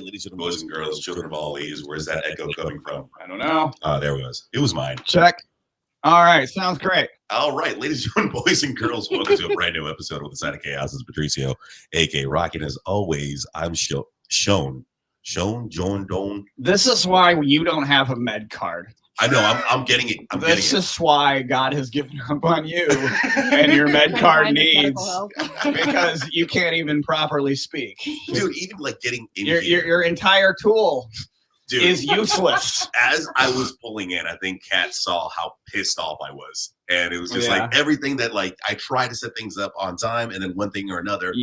ladies and boys and girls, children of all ages. Where's that echo coming from? I don't know. There it was. It was mine. Check. All right. Sounds great. All right, ladies and boys and girls, welcome to a brand new episode of The Side of Chaos. This is Patricio, a.k.a. Rocket. As always, I'm Sean. This is why you don't have a med card. I know. I'm getting it. This is why God has given up on you and your med card needs, because you can't even properly speak. Dude, even like getting in your entire tool is useless. As I was pulling in, I think Kat saw how pissed off I was. And it was just like everything that like I tried to set things up on time, and then one thing or another.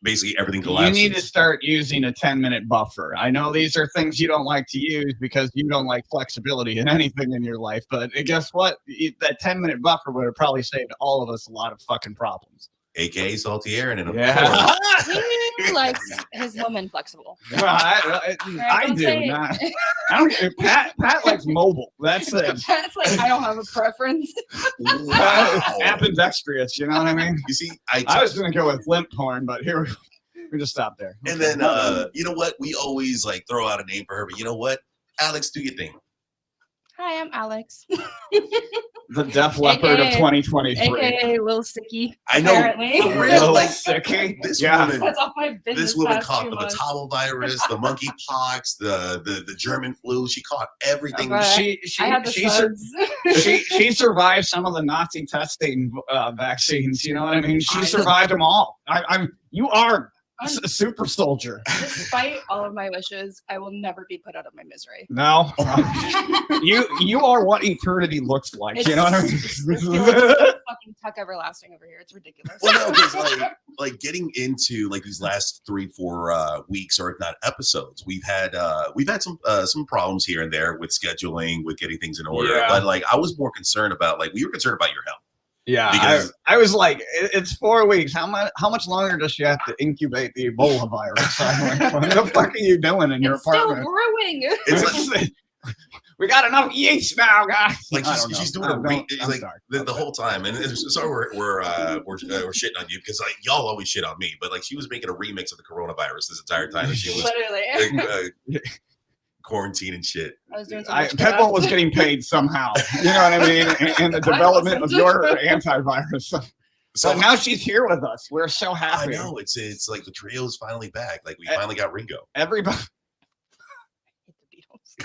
Basically everything collapses. You need to start using a 10-minute buffer. I know these are things you don't like to use because you don't like flexibility in anything in your life, but guess what? That 10-minute buffer would have probably saved all of us a lot of fucking problems. AKA Salty Aaron, and of course. He likes his woman flexible. Well, I do not. I don't. Pat likes mobile. That's it. Pat's like, I don't have a preference. Ambidextrous, you know what I mean? You see, I was going to go with limp porn, but here we just stop there. And then, you know what? We always like throw out a name for her, but you know what? Alex, do your thing. Hi, I'm Alex. The Def Leppard of 2023. AKA Lil Sicky. I know. Lil Sicky. This woman, that's all my business. This woman caught the Matalo virus, the monkeypox, the German flu. She caught everything. She survived some of the Nazi testing vaccines. You know what I mean? She survived them all. You are a super soldier. Despite all of my wishes, I will never be put out of my misery. No, you are what eternity looks like. You know what I mean? Fucking Tuck Everlasting over here. It's ridiculous. Well, no, because like getting into like these last 3-4 weeks, or if not episodes, we've had some problems here and there with scheduling, with getting things in order. Yeah. But like I was more concerned about we were concerned about your health. Yeah, because I was like, it's 4 weeks. How much longer does she have to incubate the Ebola virus? I'm like, what the fuck are you doing in your apartment? Still brewing. It's like, we got enough yeast now, guys. Like she's doing the whole time, and sorry we're shitting on you because like y'all always shit on me, but like she was making a remix of the coronavirus this entire time, and she was literally. Quarantine and shit. I was doing Pitbull was getting paid somehow. You know what I mean? And the development of your antivirus. So now she's here with us. We're so happy. I know. It's like the trio is finally back. Like we finally got Ringo. Everybody. The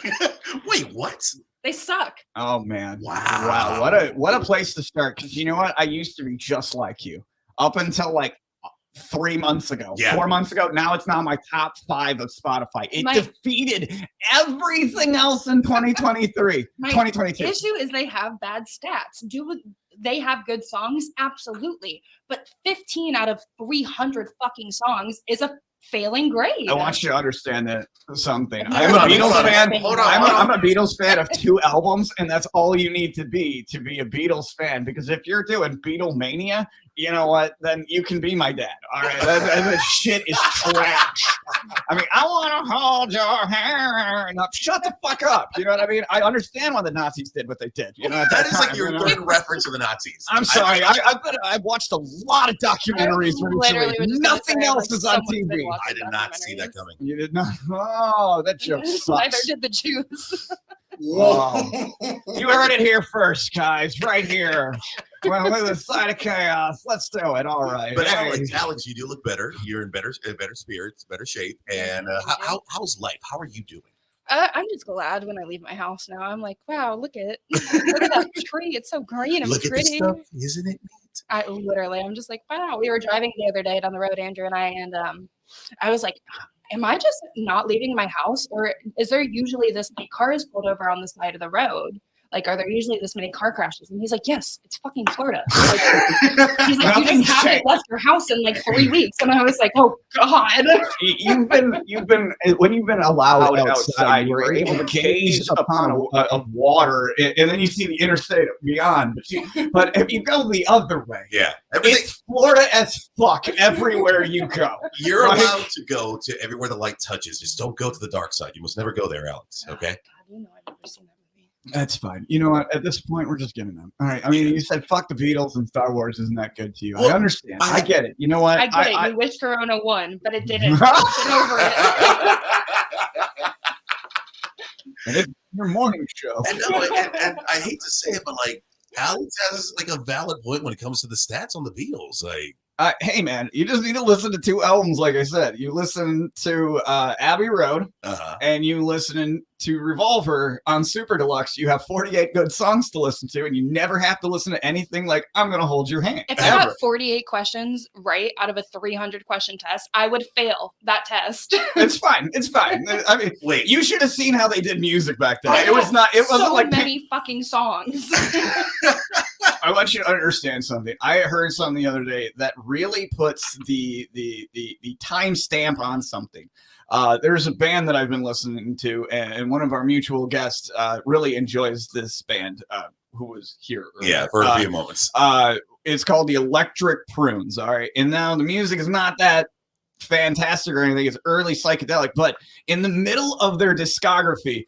Beatles. Wait, what? They suck. Oh man! Wow! What a place to start. Because you know what? I used to be just like you up until like 3 months ago, 4 months ago. Now it's not my top 5 of Spotify. It defeated everything else in 2023. 2022. The issue is they have bad stats. They have good songs? Absolutely. But 15 out of 300 fucking songs is a failing grade. I want you to understand that something. I'm a Beatles fan. I'm a Beatles fan of 2 albums, and that's all you need to be a Beatles fan. Because if you're doing Beatlemania, you know what? Then you can be my dad. All right, that shit is trash. I mean, I want to hold your hand. Now, shut the fuck up. You know what I mean? I understand why the Nazis did what they did. You know that is like your third reference to the Nazis. I'm sorry. I've watched a lot of documentaries recently. Nothing else is on TV. I did not see that coming. You did not? Oh, that joke sucks. Neither did the Jews. Whoa. You heard it here first, guys. Right here. Well, with the Side of Chaos. Let's do it. All right. But Alex, you do look better. You're in better spirits, better shape. And how's life? How are you doing? I'm just glad when I leave my house now. I'm like, wow, look at that tree. It's so green and look pretty. Look at this stuff, isn't it neat? I'm just like, wow. We were driving the other day down the road, Andrew and I, and I was like, am I just not leaving my house, or is there usually this many cars pulled over on the side of the road? Like, are there usually this many car crashes? And he's like, yes, it's fucking Florida. Like, he's like, you just haven't left your house in like 3 weeks. And I was like, oh God. You've been when you've been allowed outside, you were able to gaze upon a water, and then you see the interstate beyond. But if you go the other way, it's Florida as fuck everywhere you go. You're allowed to go to everywhere the light touches. Just don't go to the dark side. You must never go there, Alex. Okay? God, you know I've never seen that. That's fine. You know what? At this point, we're just giving them. All right. I mean, you said fuck the Beatles and Star Wars isn't that good to you. I understand. I get it. You know what? I get it. You wish Corona won, but it didn't. Get over it. And it's your morning show. And, no, and I hate to say it, but like Alex has like a valid point when it comes to the stats on the Beatles. Like, hey man, you just need to listen to 2 albums. Like I said, you listen to Abbey Road, and you listen to Revolver on Super Deluxe. You have 48 good songs to listen to, and you never have to listen to anything like "I'm Gonna Hold Your Hand." If I got 48 questions right out of a 300 question test, I would fail that test. It's fine. It's fine. I mean, wait, you should have seen how they did music back then. It wasn't so like many fucking songs. I want you to understand something. I heard something the other day that really puts the time stamp on something. There's a band that I've been listening to, and one of our mutual guests really enjoys this band, who was here earlier. Yeah, for a few moments. It's called the Electric Prunes, all right? And now the music is not that fantastic or anything. It's early psychedelic, but in the middle of their discography,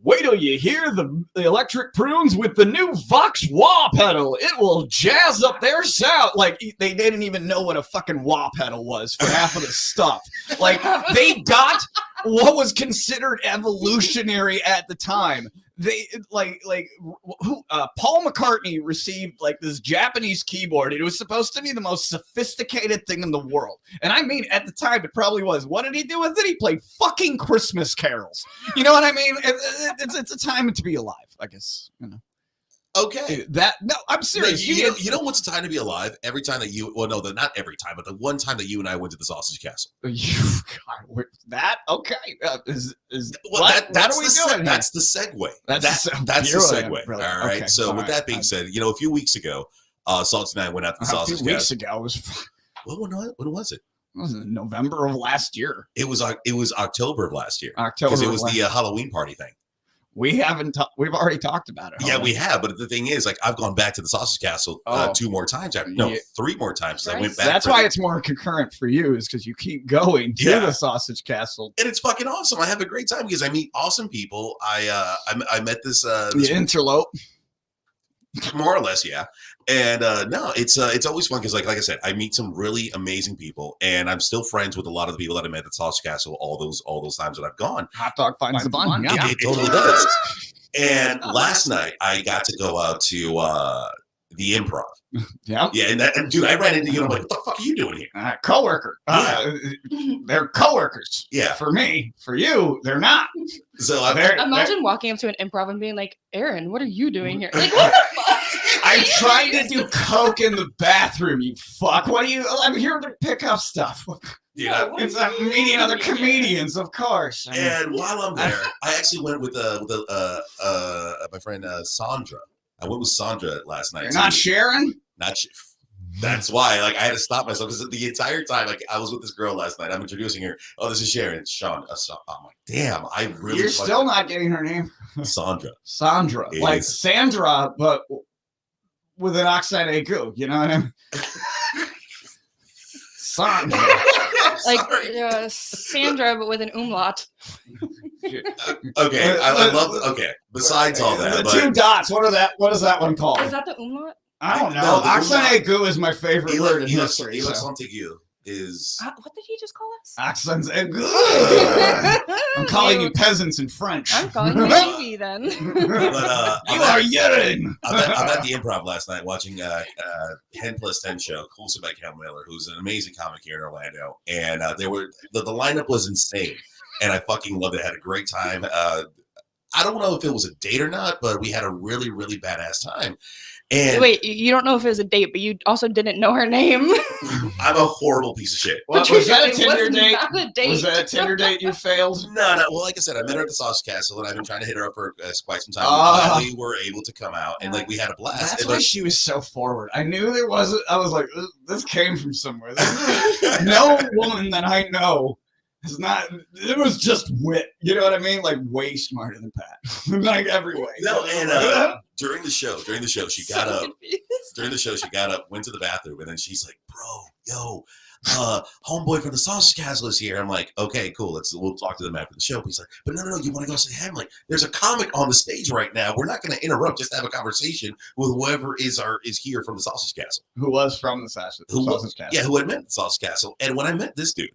wait till you hear the Electric Prunes with the new Vox wah pedal. It will jazz up their sound. Like, they didn't even know what a fucking wah pedal was for half of the stuff. Like, they got what was considered evolutionary at the time. They Paul McCartney received like this Japanese keyboard. It was supposed to be the most sophisticated thing in the world. And I mean, at the time, it probably was. What did he do with it? He played fucking Christmas carols. You know what I mean? It's a time to be alive, I guess. You know. Okay. I'm serious. You know what's a time to be alive? Every time that you, well, no, not every time, but the one time that you and I went to the Sausage Castle. That okay? That's the segue. That's the segue. Really? All right. Okay. So with that being said, a few weeks ago, Salt and I went out to the Sausage Castle. A few weeks ago was. When was it? It was in November of last year. It was October of last year. October, because it was the Halloween party thing. We've already talked about it. Yeah, we have. But the thing is, like, I've gone back to the Sausage Castle 2 more times. 3 more times. I went back. That's why it's more concurrent for you, is because you keep going to the Sausage Castle. And it's fucking awesome. I have a great time because I meet awesome people. I met this interlope. More or less, yeah. And no, it's always fun because, like I said, I meet some really amazing people, and I'm still friends with a lot of the people that I met at Sausage Castle all those times that I've gone. Hot dog finds the bun. Yeah. It totally does. And last night I got to go out to the Improv. Yeah. Yeah, and dude, I ran into you. And I'm like, what the fuck are you doing here? Coworker. They're coworkers. Yeah. For me, for you, they're not. So imagine walking up to an Improv and being like, "Aaron, what are you doing here?" Like, what the fuck? I'm trying to do coke in the bathroom. You fuck. What are you? I'm here to pick up stuff. Yeah, it's meeting other comedians, of course. And while I'm there, I actually went with my friend Sandra. I went with Sandra last night. You're not Sharon? That's why, like, I had to stop myself because the entire time, like, I was with this girl last night. I'm introducing her. Oh, this is Sharon. It's Sean. I'm like, damn, I really. You're still not getting her name. Sandra. Sandra, like Sandra, but with an accent aigu. You know what I mean? Sandra. Like Sandra, but with an umlaut. Okay, I love. Okay, besides all that, the 2 dots. What is that one called? Is that the umlaut? I don't know. Accent aigu is my favorite word in history. Accent aigu is. What did he just call us? Accent aigu. I'm calling you peasants in French. I'm calling you baby then. But, you are urine. I'm at the Improv last night watching 10+10 show, hosted by Cal Miller, who's an amazing comic here in Orlando, and the lineup was insane, and I fucking loved it. I had a great time. I don't know if it was a date or not, but we had a really, really badass time. And wait, you don't know if it was a date, but you also didn't know her name. I'm a horrible piece of shit. Was that a Tinder date? Was that a Tinder date you failed? No. Well, like I said, I met her at the Sausage Castle, and I've been trying to hit her up for quite some time. We were able to come out, and like we had a blast. That's why she was so forward. I knew there wasn't. I was like, this came from somewhere. No woman that I know. It's not. It was just wit. You know what I mean? Like way smarter than Pat. Like every way. No, and during the show, she got up. During the show, she got up, went to the bathroom, and then she's like, "Bro, yo, homeboy from the Sausage Castle is here." I'm like, "Okay, cool. We'll talk to them after the show." He's like, "But no, you want to go say hi?" I'm like, "There's a comic on the stage right now. We're not going to interrupt. Just have a conversation with whoever is here from the Sausage Castle." Who was from the Sausage Castle? Yeah, who had met the Sausage Castle. And when I met this dude,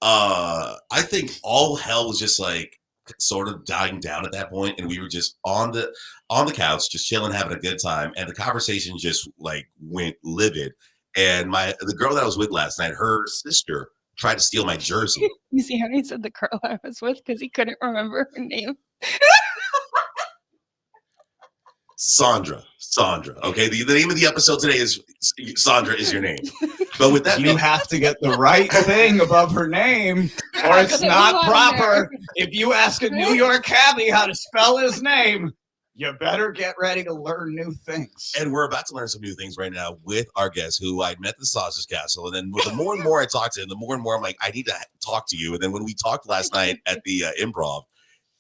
I think all hell was just like sort of dying down at that point, and we were just on the couch, just chilling, having a good time, and the conversation just like went livid. And the girl that I was with last night, her sister tried to steal my jersey. You see how he said the girl I was with because he couldn't remember her name. Sandra. Okay, the name of the episode today is Sandra is your name. But with that, you have to get the right thing above her name, or it's not proper. If you ask a New York cabbie how to spell his name, you better get ready to learn new things. And we're about to learn some new things right now with our guest, who I met at the Sausage Castle. And then the more and more I talk to him, the more and more I'm like, I need to talk to you. And then when we talked last night at the Improv,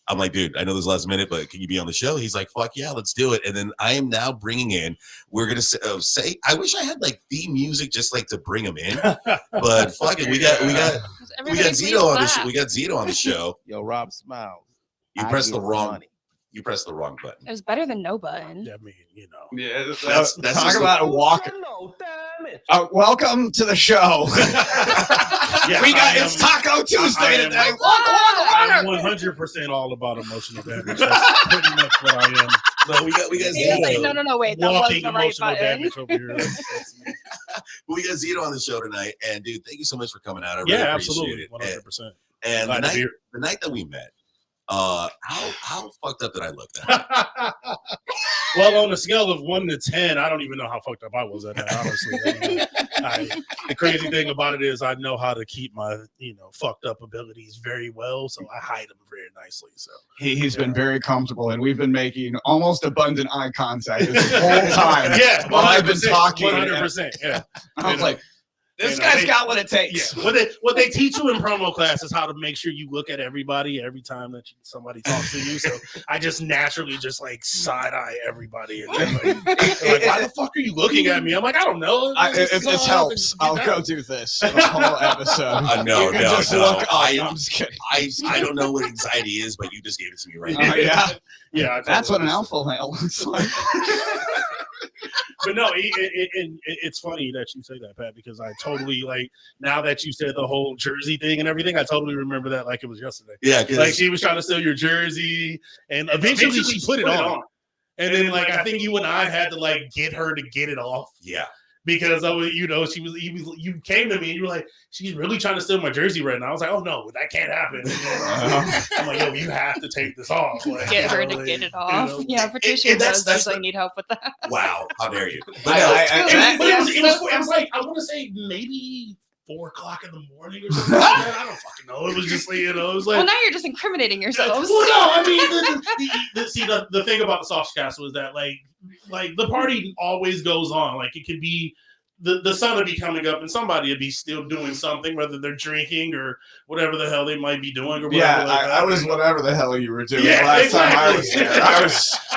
I'm like, dude, I know this is last minute, but can you be on the show? He's like, fuck yeah, let's do it. And then I am now bringing in, we're going to say, I wish I had like theme music just like to bring him in, but fuck it. We got Zito on the show. We got Zito on the show. Yo, Rob Smiles. You pressed the wrong button. It was better than no button. I mean, you know. Yeah, that's talk about a walk. Welcome to the show. It's Taco Tuesday today. I'm 100% all about emotional damage. That's pretty much what I am. No, we got Zito. No, wait. That was the right button. Damage over here. We got Zito on the show tonight. And dude, thank you so much for coming out. I really appreciate it. 100%. And the night that we met, how fucked up did I look that? Well, on a scale of 1 to 10, I don't even know how fucked up I was at that, honestly. The crazy thing about it is I know how to keep my, fucked up abilities very well, so I hide them very nicely. So he's been very comfortable, and we've been making almost abundant eye contact this whole time. Yeah, while I've been talking. 100%. Yeah, I was like, this guy's got what it takes. Yeah. What they teach you in promo class is how to make sure you look at everybody every time that somebody talks to you. So I just naturally just like side eye everybody. And like, why the fuck are you looking at me? I'm like, I don't know. It helps. I'll go do this the whole episode. No. I'm just kidding. I don't know what anxiety is, but you just gave it to me right now. Yeah. That's what an alpha male looks like. But no, it's funny that you say that, Pat, because I totally now that you said the whole jersey thing and everything, I totally remember that like it was yesterday. Yeah, like she was trying to steal your jersey, and eventually she put it on. And then I think you and I had to get her to get it off. Yeah. Because you came to me and you were like, she's really trying to steal my jersey right now. I was like, oh no, that can't happen. I'm like, yo, you have to take this off. Get her to get it off. Yeah, Patricia does usually need help with that. Wow, how dare you? It was like, I want to say maybe 4 o'clock in the morning or something like that. I don't fucking know. It was just it was like. Well, now you're just incriminating yourselves. Well, no, I mean, the thing about the Sausage Castle is that like the party always goes on. Like it could be the sun would be coming up and somebody would be still doing something, whether they're drinking or whatever the hell they might be doing. Or whatever I was whatever the hell you were doing last time I was there.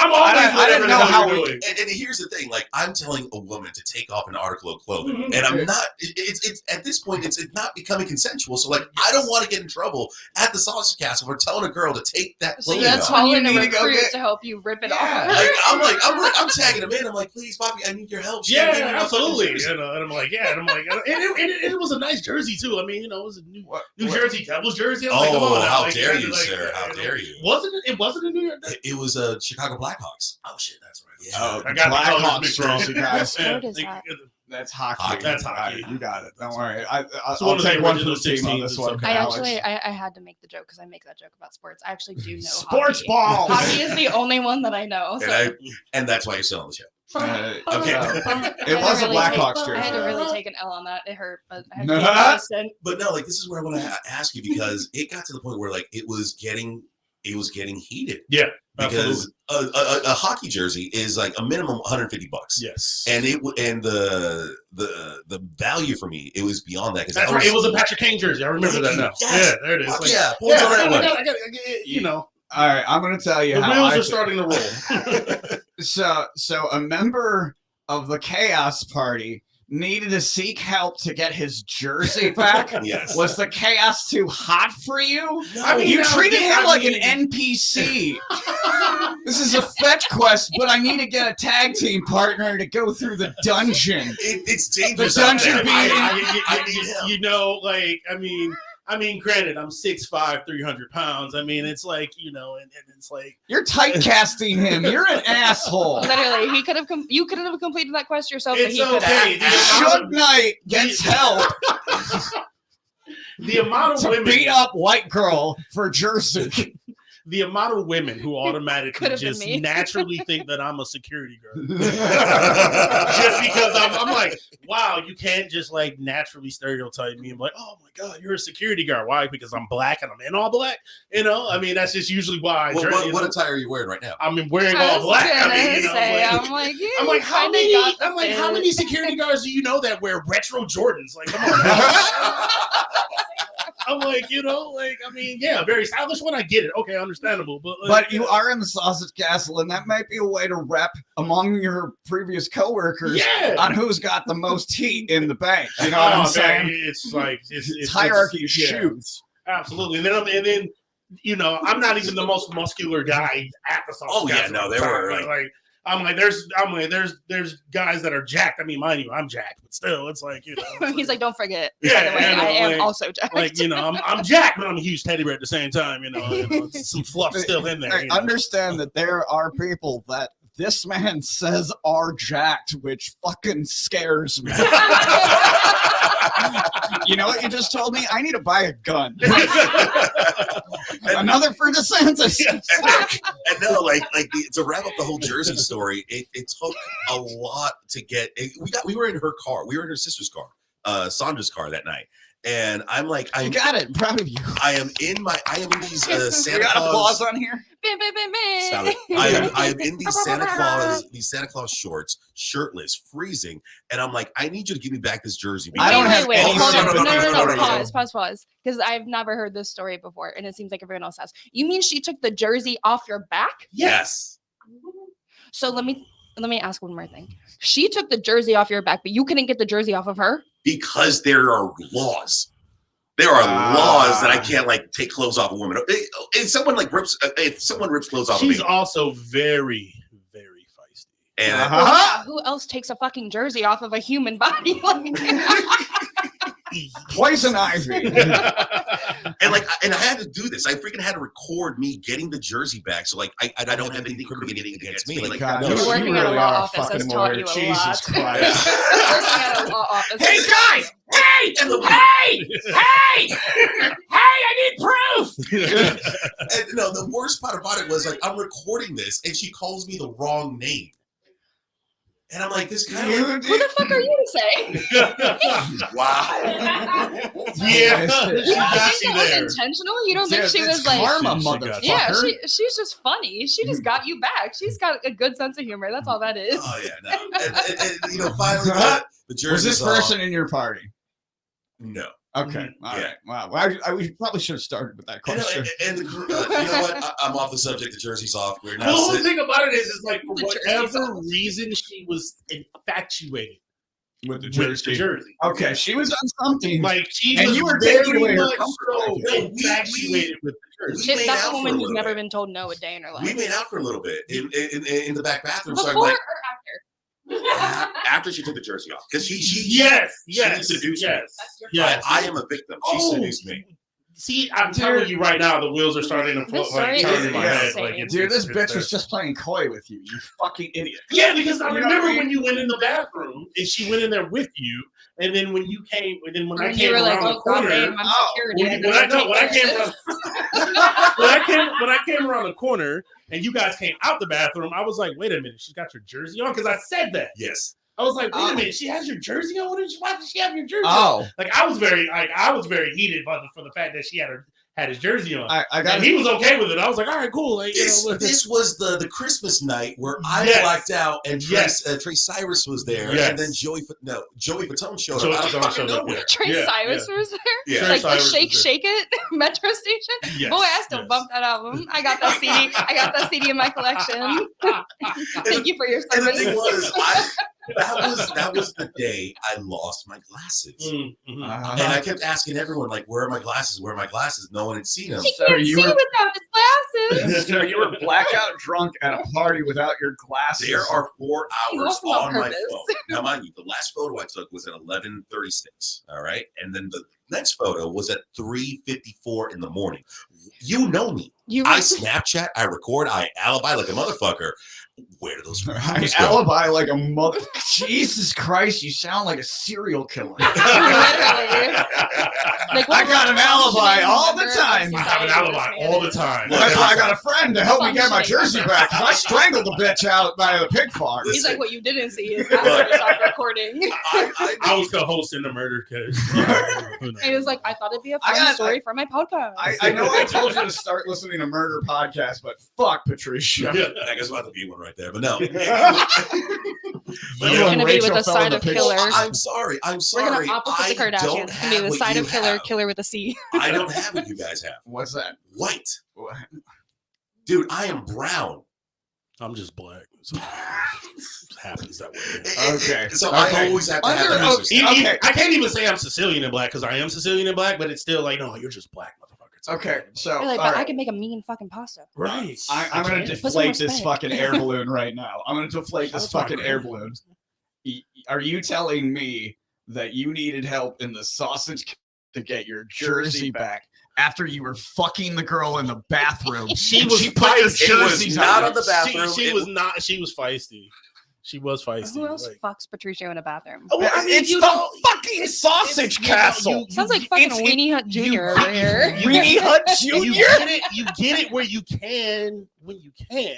I didn't know how we. And here's the thing: I'm telling a woman to take off an article of clothing, and I'm not. It's at this point, it's not becoming consensual. So I don't want to get in trouble at the Sausage Castle for telling a girl to take that clothing off. That's when you need to go to help you rip it off. I'm tagging him in. I'm like, please, Bobby, I need your help. Yeah, absolutely. And I'm like, and it was a nice jersey too. I mean, it was a New Jersey Devils jersey. I'm like, come on, how dare you, sir? How dare you? It wasn't a New York. It was a Chicago Blackhawks. Oh shit, that's right. Yeah. I got Blackhawks wrong, you guys. That's hockey. That's hockey. You got it. Don't worry. I'll take one for the team on this one. I had to make the joke because I make that joke about sports. I actually do know sports hockey. Ball. Hockey is the only one that I know. So. And that's why you're still on the show. Okay. It was a Blackhawks jersey. I had to really take an L on that. It hurt, but I had to be consistent. But no, this is where I want to ask you because it got to the point where it was getting heated. Yeah. Because a hockey jersey is a minimum $150. Yes. And the value for me, it was beyond that. That's right. It was a Patrick Kane jersey. I remember that now. Yes. Yeah, there it is. I got all right, I'm going to tell you the how wheels are starting to roll. So a member of the Chaos Party needed to seek help to get his jersey back. Yes. Was the Chaos too hot for you? No. I mean, you treated him like an NPC. This is a fetch quest, but I need to get a tag team partner to go through the dungeon. It's dangerous. The dungeon being... I need him. I mean, granted, I'm 6'5", 300 pounds. I mean, it's like, and it's like you're typecasting him. You're an asshole. Literally, you could have completed that quest yourself. It's but he okay. Suge Knight gets help. The amount of women beat up white girl for Jersey. The amount of women who automatically just naturally think that I'm a security guard. Just because I'm like, wow, you can't just like naturally stereotype me. I'm like, oh my God, you're a security guard. Why? Because I'm black and I'm in all black. I mean, that's just usually why. What attire are you wearing right now? I'm wearing all black. I'm like, how many security guards do you know that wear retro Jordans? Like, come on. I'm like, I mean, yeah, very stylish one. I get it. Okay, understandable. But you are in the sausage castle, and that might be a way to rep among your previous coworkers on who's got the most heat in the bank. You know what I'm saying? It's like it's hierarchy of shoes. Absolutely. And then I'm not even the most muscular guy at the sausage castle. No, they were I'm like, there's guys that are jacked. I mean, mind you, I'm jacked, but still, it's like, He's like, don't forget. Yeah, by the way, I am also jacked. Like, I'm jacked, but I'm a huge teddy bear at the same time. Some fluff still in there. I understand that there are people that this man says are jacked, which fucking scares me. You know what you just told me? I need to buy a gun. Another for DeSantis. And no, to wrap up the whole Jersey story, it took a lot to get. We were in her car. We were in her sister's car, Sandra's car that night. And I'm like, you got it. I'm proud of you. I am in these Santa Claus. Claus on here. Stop it. I am in these Santa Claus shorts, shirtless, freezing, and I'm like, I need you to give me back this jersey. I don't have any. Pause. Because I've never heard this story before, and it seems like everyone else has. You mean she took the jersey off your back? Yes. So let me ask one more thing. She took the jersey off your back, but you couldn't get the jersey off of her? Because there are laws. There are laws that I can't take clothes off of women. If someone rips clothes off of me, she's also very, very feisty. And who else takes a fucking jersey off of a human body? Poison ivy. And I had to do this. I freaking had to record me getting the jersey back. So I don't have anything criminal against me. God, you're working at a law office has taught you a Jesus lot. Christ. Working at a law office. Hey guys! Hey! I need proof! And no, the worst part about it was I'm recording this and she calls me the wrong name. And I'm like, this kind of who the fuck are you to say? Wow. Yeah. You don't think it was intentional? You don't think she was like karma, motherfucker? Yeah, she's just funny. She just got you back. She's got a good sense of humor. That's all that is. Oh yeah, no. And finally the jersey. Was this person in your party? No. Okay. All right. Wow. We probably should have started with that question. And you know what? I'm off the subject. The jersey's off. We're The now. whole thing about it is for whatever reason she was infatuated with the Jersey. Okay, she was on something. You were very much so infatuated with the Jersey. That's a woman who's never been told no a day in her life. We made out for a little bit in the back bathroom. Before or after? After she took the jersey off, because she seduced me. Yes. I am a victim. She seduced me. See, I'm telling you right now, the wheels are starting to turn in my head. This bitch was just playing coy with you. You fucking idiot. Yeah, because I remember when you went in the bathroom and she went in there with you, and then when you came, and then when I came around the corner, when I came around the corner. And you guys came out the bathroom. I was like, wait a minute, she's got your jersey on? Because I said that. Yes. I was like, wait a minute, she has your jersey on? Why does she have your jersey on? I was very heated for the fact that she had his jersey on. And he was okay with it. I was like, all right, cool. This was the Christmas night where I blacked out and Trey Cyrus was there. And then Joey Fatone showed up out of nowhere. Trey Cyrus was there? Yeah. Like the Shake It Metro Station? Yes. Boy, I still bump that album. I got that CD. I got that CD in my collection. Thank you for your service. And the thing was, that was the day I lost my glasses. And I kept asking everyone, like, where are my glasses? Where are my glasses? No one had seen them. He can't see without his glasses. So you were blackout drunk at a party without your glasses. There are 4 hours on my purpose. phone. Now, mind you, the last photo I took was at 11:36. All right, and then the next photo was at 3:54 in the morning. You know me. I Snapchat, I record, I alibi like a motherfucker. Where do those photos go? Alibi like a mother. Jesus Christ, you sound like a serial killer. Literally. Like, I got an alibi all the time. I have an alibi all the time. That's why I got a friend to help me get my jersey back. I strangled the bitch out by the pig farm. He's like, what you didn't see is after we stopped recording. I was co-hosting the murder case. He was like, I thought it'd be a fun story for my podcast. I know I told you to start listening to murder podcasts, but fuck Patricia. I guess we'll have to be one right there, but no. We're going to be with a side of killer. I'm sorry. We're going to opposite the Kardashians. It's going to be the side of killer, killer with a C. I don't have what you guys have. What's that? White. What? Dude, I am brown. I'm just black. So it happens that way. Okay. So I always have to have that. Okay. I can't even say I'm Sicilian and black because I am Sicilian and black, but it's still like, no, you're just black, motherfucker. Okay, so like, but I can make a mean fucking pasta. Right. I'm going to deflate this fucking air balloon right now. I'm going to deflate this fucking air balloon. Are you telling me that you needed help in the sausage to get your jersey back after you were fucking the girl in the bathroom? She was feisty. It was not on the bathroom. She was not. She was feisty. She was feisty. Who else fucks Patricio in a bathroom? Oh, well, it's the fucking sausage castle. Sounds like fucking Weenie Hut Jr. over here. Weenie Hut Jr. You get it where you can when you can.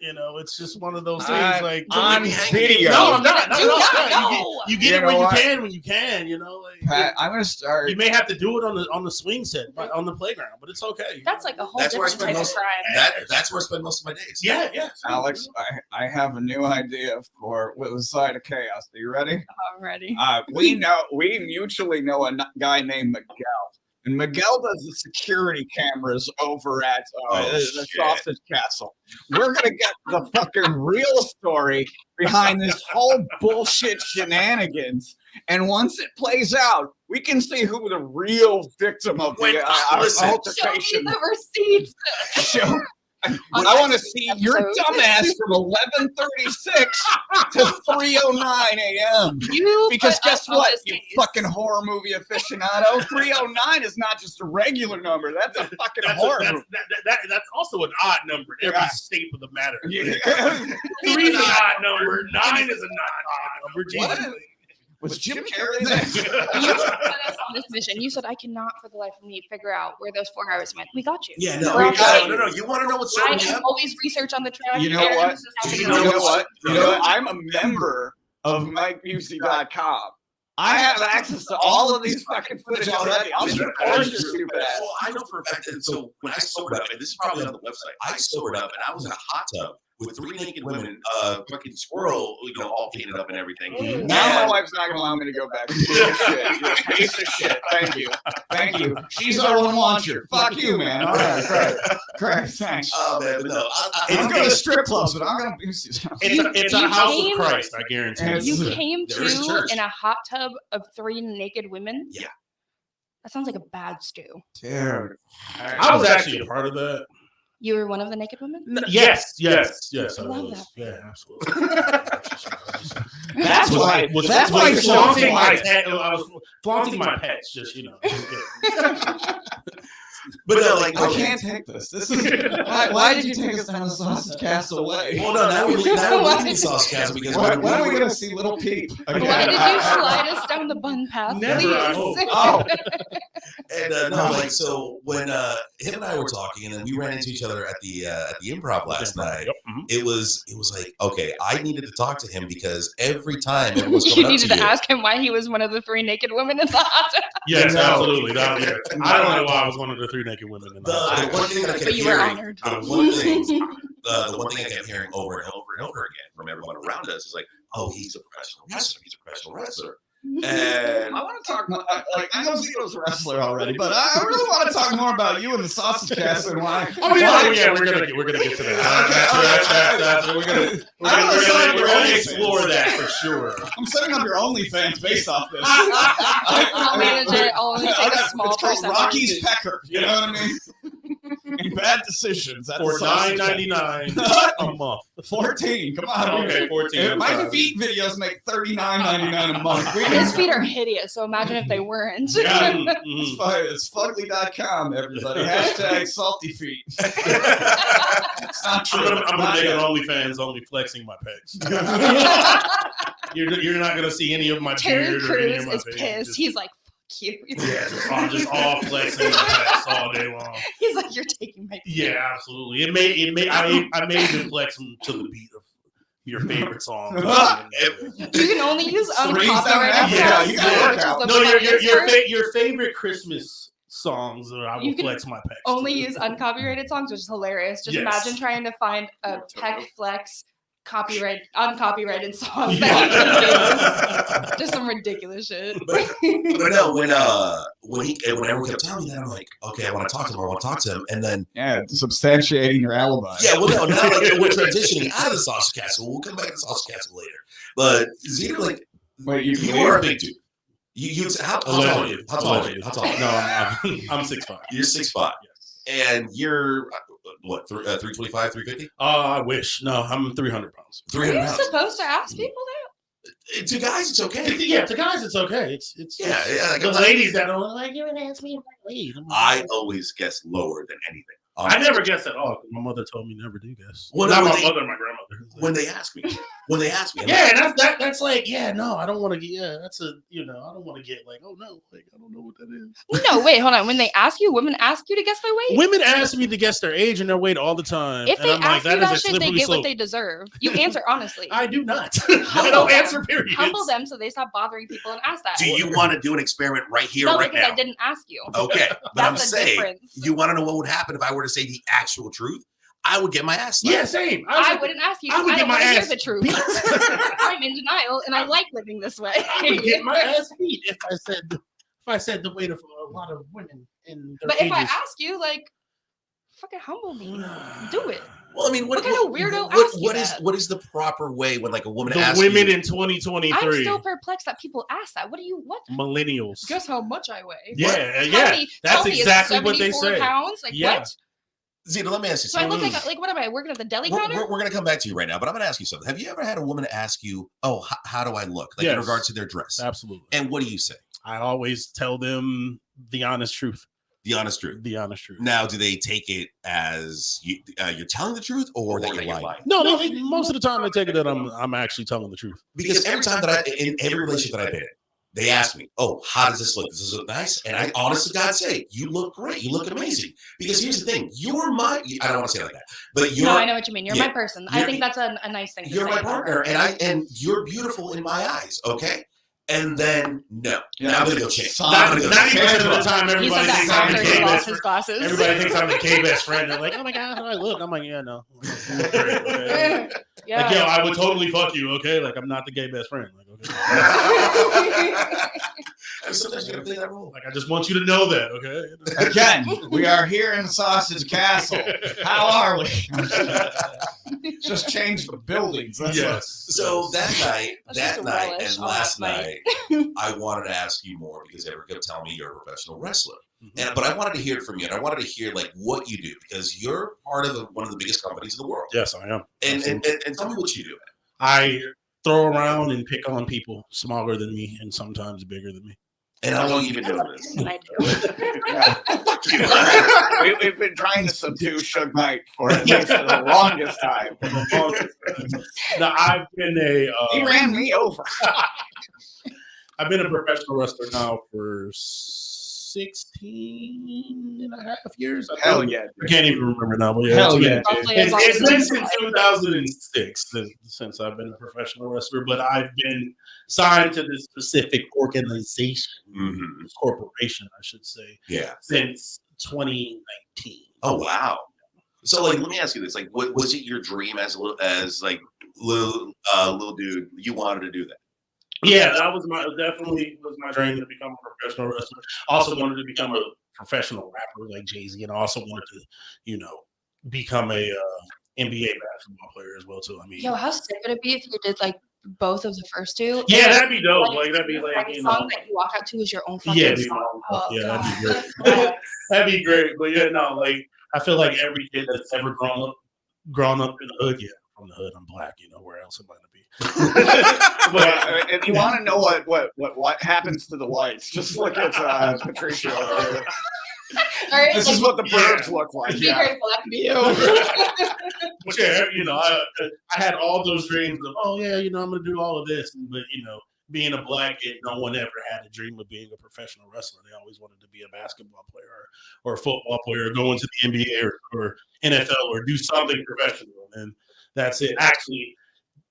You know, it's just one of those things. Like on video. No, I'm not. No. You get it where you can when you can. You know, like, Pat, I'm gonna start. You may have to do it on the swing set, on the playground, but it's okay. That's like a whole different type of crime. That's where I spend most of my days. Yeah. Alex, I have a new idea for with the side of chaos. Are you ready? I'm ready. We mutually know a guy named Miguel. And Miguel does the security cameras over at the Sausage Castle. We're going to get the fucking real story behind this whole bullshit shenanigans. And once it plays out, we can see who the real victim of the altercation. Show me the receipts. I want to see your dumbass from 11:36 to 3:09 a.m. Because guess what, you fucking horror movie aficionado? 3:09 is not just a regular number. That's a fucking horror movie. That's also an odd number in every state of the matter. Yeah. 3 is an odd number. 9 is a odd number. Was Jim Carrey there? You put us on this mission. You said, I cannot for the life of me figure out where those 4 hours went. We got you. Yeah, no. You want to know what's I can always research on the track. You know what? You know what? I'm a member of MikeBusey.com. I have access to all of these fucking footage already. I'll just record your stupid ass. Well, I know for a fact that so when I sobered up, and this is probably on the website, I sobered up and I was in a hot tub with 3 naked women, fucking squirrel, all painted up and everything. Now my wife's not gonna allow me to go back. You're a piece of shit. Thank you. She's our one launcher. Fuck you, man. All right, great. Thanks. Oh man, but no, I'm going to strip clubs, but I'm gonna be. It's a house of Christ, I guarantee. You came to in a hot tub of 3 naked women. Yeah. That sounds like a bad stew. Dude, I was actually a part of that. You were one of the naked women? No, yes. I love was. that. Yeah, absolutely. That's why I was flaunting my pets, just But no, like I can't take this. This is why did you take us down the Sausage Castle way? Well, no, now we're leaving the Sausage Castle because when are we going to see Little Peep? Why did you slide us down the bun path? Never. Oh. And so when him and I were talking, and then we ran into each other at the Improv last night. Yep. It was like, okay, I needed to talk to him because every time it was coming you up needed to ask him why he was one of the 3 naked women in the hot tub. Yes, absolutely. I don't know why I was one of the 3 naked women in the hot tub. The one thing that I kept hearing, the one thing I kept hearing over and over and over again from everyone around us is like, oh, he's a professional wrestler. And I want to talk more. Like, I know Zito's a wrestler already, but I really want to talk more about you and the Sausage Castle and why. Oh yeah, we're gonna get to that. We're gonna explore that for sure. I'm setting up your OnlyFans based off this. I'll manage it. I'll only take a small it's called percentage. Rocky's Pecker. You know what I mean? And bad decisions. For $9.99 a month. 14. Come on. Okay, 14. My feet videos make $39.99 a month. His feet are hideous, so imagine if they weren't. Yeah. It's fugly.com, everybody. Hashtag salty feet. It's not true. I'm gonna make an OnlyFans only flexing my pecs. You're not gonna see any of my Terry beard or any Crews of my is face. pissed. He's like, fuck you. Just all flexing my pecs all day long. He's like, you're taking my. Yeah, absolutely. I made him flex them to the beat of your favorite song. You can only use uncopyrighted Yeah, songs. you gotta work out. No, your favorite Christmas songs. I will flex my pecs. Only use uncopyrighted songs, which is hilarious. Just Yes. imagine trying to find a pec flex uncopyrighted songs that you can use. Just some ridiculous shit. But no, when everyone kept telling me that, I'm like, okay, I want to talk to him, and then substantiating your alibi. yeah, well, no, now like we're transitioning out of the Sausage Castle. We'll come back to the Sausage Castle later. But Zito, like, Wait, you are a big dude. How tall are you? How tall are you? How tall? No, I'm 6'5". You're 6'5", and you're what? 325, 350? I wish. No, I'm 300 pounds. 300 Are you pounds. supposed to ask people that? To guys, it's okay. Yeah, to guys, it's okay. It's Yeah, like, the ladies that are like, you're gonna ask me if I weigh. I always guess lower than anything. I never guessed at all. My mother told me never do guess. Well, Not no, my mother, my grandmother. when they ask me, I'm Yeah, that's like, yeah, no, I don't want to get, yeah, that's a, I don't want to get like, oh no, like, I don't know what that is. No, wait, hold on. When they ask you, women ask you to guess their weight? Women ask me to guess their age and their weight all the time. If and they I'm ask like, you that is a shit, they slippery get slope. what they deserve. You answer honestly. I do not. I don't answer periods. Humble them so they stop bothering people and ask that. Do you want to do an experiment right here, No, right because now? I didn't ask you. Okay, but That's I'm the saying, difference. you want to know what would happen if I were to say the actual truth? I would get my ass slapped. Yeah, same. I wouldn't ask you. I would I get don't my want to hear ass the truth. I'm in denial, and I like living this way. I would get my ass beat if I said the weight of a lot of women in their But ages. if I ask you, like, fucking humble me. Do it. Well, I mean, What kind of weirdo asks you that? what is the proper way when like a woman the asks women you? in 2023. I'm still perplexed that people ask that. What? Millennials. Guess how much I weigh. Yeah, Tell me, that's it's exactly what they 74 say. pounds? Like, Yeah. what? Zito, let me ask you So I something. look like what am I working at the deli counter? We're going to come back to you right now, but I'm going to ask you something. Have you ever had a woman ask you, "Oh, how do I look?" Like in Yes. regards to their dress? Absolutely. And what do you say? I always tell them the honest truth. The honest truth. The honest truth. Now, do they take it as you're telling the truth, or that you're lying? No, most of the time they take it that I'm actually telling the truth. Because every time that in every relationship that I've been in, they ask me, "Oh, how does this look? Does this look nice?" And I, honest to God, say, "You look great. You look amazing." Because here's the thing: you're my. I don't want to say it like that, but you're. No, I know what you mean. You're yeah, my person. I think that's a nice thing to You're say. my partner, and you're beautiful in my eyes. Okay. And then no, now I'm gonna go change. Not even of the time He said everybody that thinks I'm the after gay he lost best his friend. glasses. Everybody thinks I'm the gay best friend. They're like, "Oh my god, how do I look?" I'm like, "Yeah, no." You look great, okay? Yeah. Like, yo, I would totally fuck you, okay? Like, I'm not the gay best friend. Like, okay. And sometimes you gotta play that role. Like, I just want you to know that, okay? Again, we are here in Sausage Castle. How are we? Just change the buildings. That's Yes. So that That's just a night, relish and on last that night, I wanted to ask you more because everyone kept telling me you're a professional wrestler. Mhm. But I wanted to hear it from you, and I wanted to hear like what you do because you're part of one of the biggest companies in the world. Yes, I am. And tell me what you do. I throw around and pick on people smaller than me and sometimes bigger than me. And how long you been doing this? And I do. We've been trying to subdue Suge Knight for at least the longest time. Now, I've been He ran me over. I've been a professional wrestler now for 16 and a half years. Hell yeah. I can't even remember now. But yeah, Hell it's yeah. been- Roughly as long It's as been you since can. 2006 since I've been a professional wrestler, but I've been signed to this specific organization, Mm-hmm. this corporation, I should say, Yeah. since 2019. Oh wow. So like, let me ask you this: like, was it your dream as little dude? You wanted to do that? Yeah, that was definitely my dream to become a professional wrestler. Also wanted to become a professional rapper like Jay-Z, and I also wanted to, become a NBA basketball player as well too. I mean, yo, how sick would it be if you did like both of the first two? Yeah, that'd be dope. Like that'd be like song that you walk out to is your own fucking song. That'd be great. That'd be great. But yeah, no, like I feel like every kid that's ever grown up in the hood, from the hood, I'm black. Where else am I gonna be? But if you want to know what happens to the whites, just look at Patricia. Right, this is what the birds look like. Be grateful that could be you. But I had all those dreams of, I'm gonna do all of this, but being a black kid, no one ever had a dream of being a professional wrestler. They always wanted to be a basketball player or a football player, or go into the NBA or NFL or do something professional, and that's it. Actually,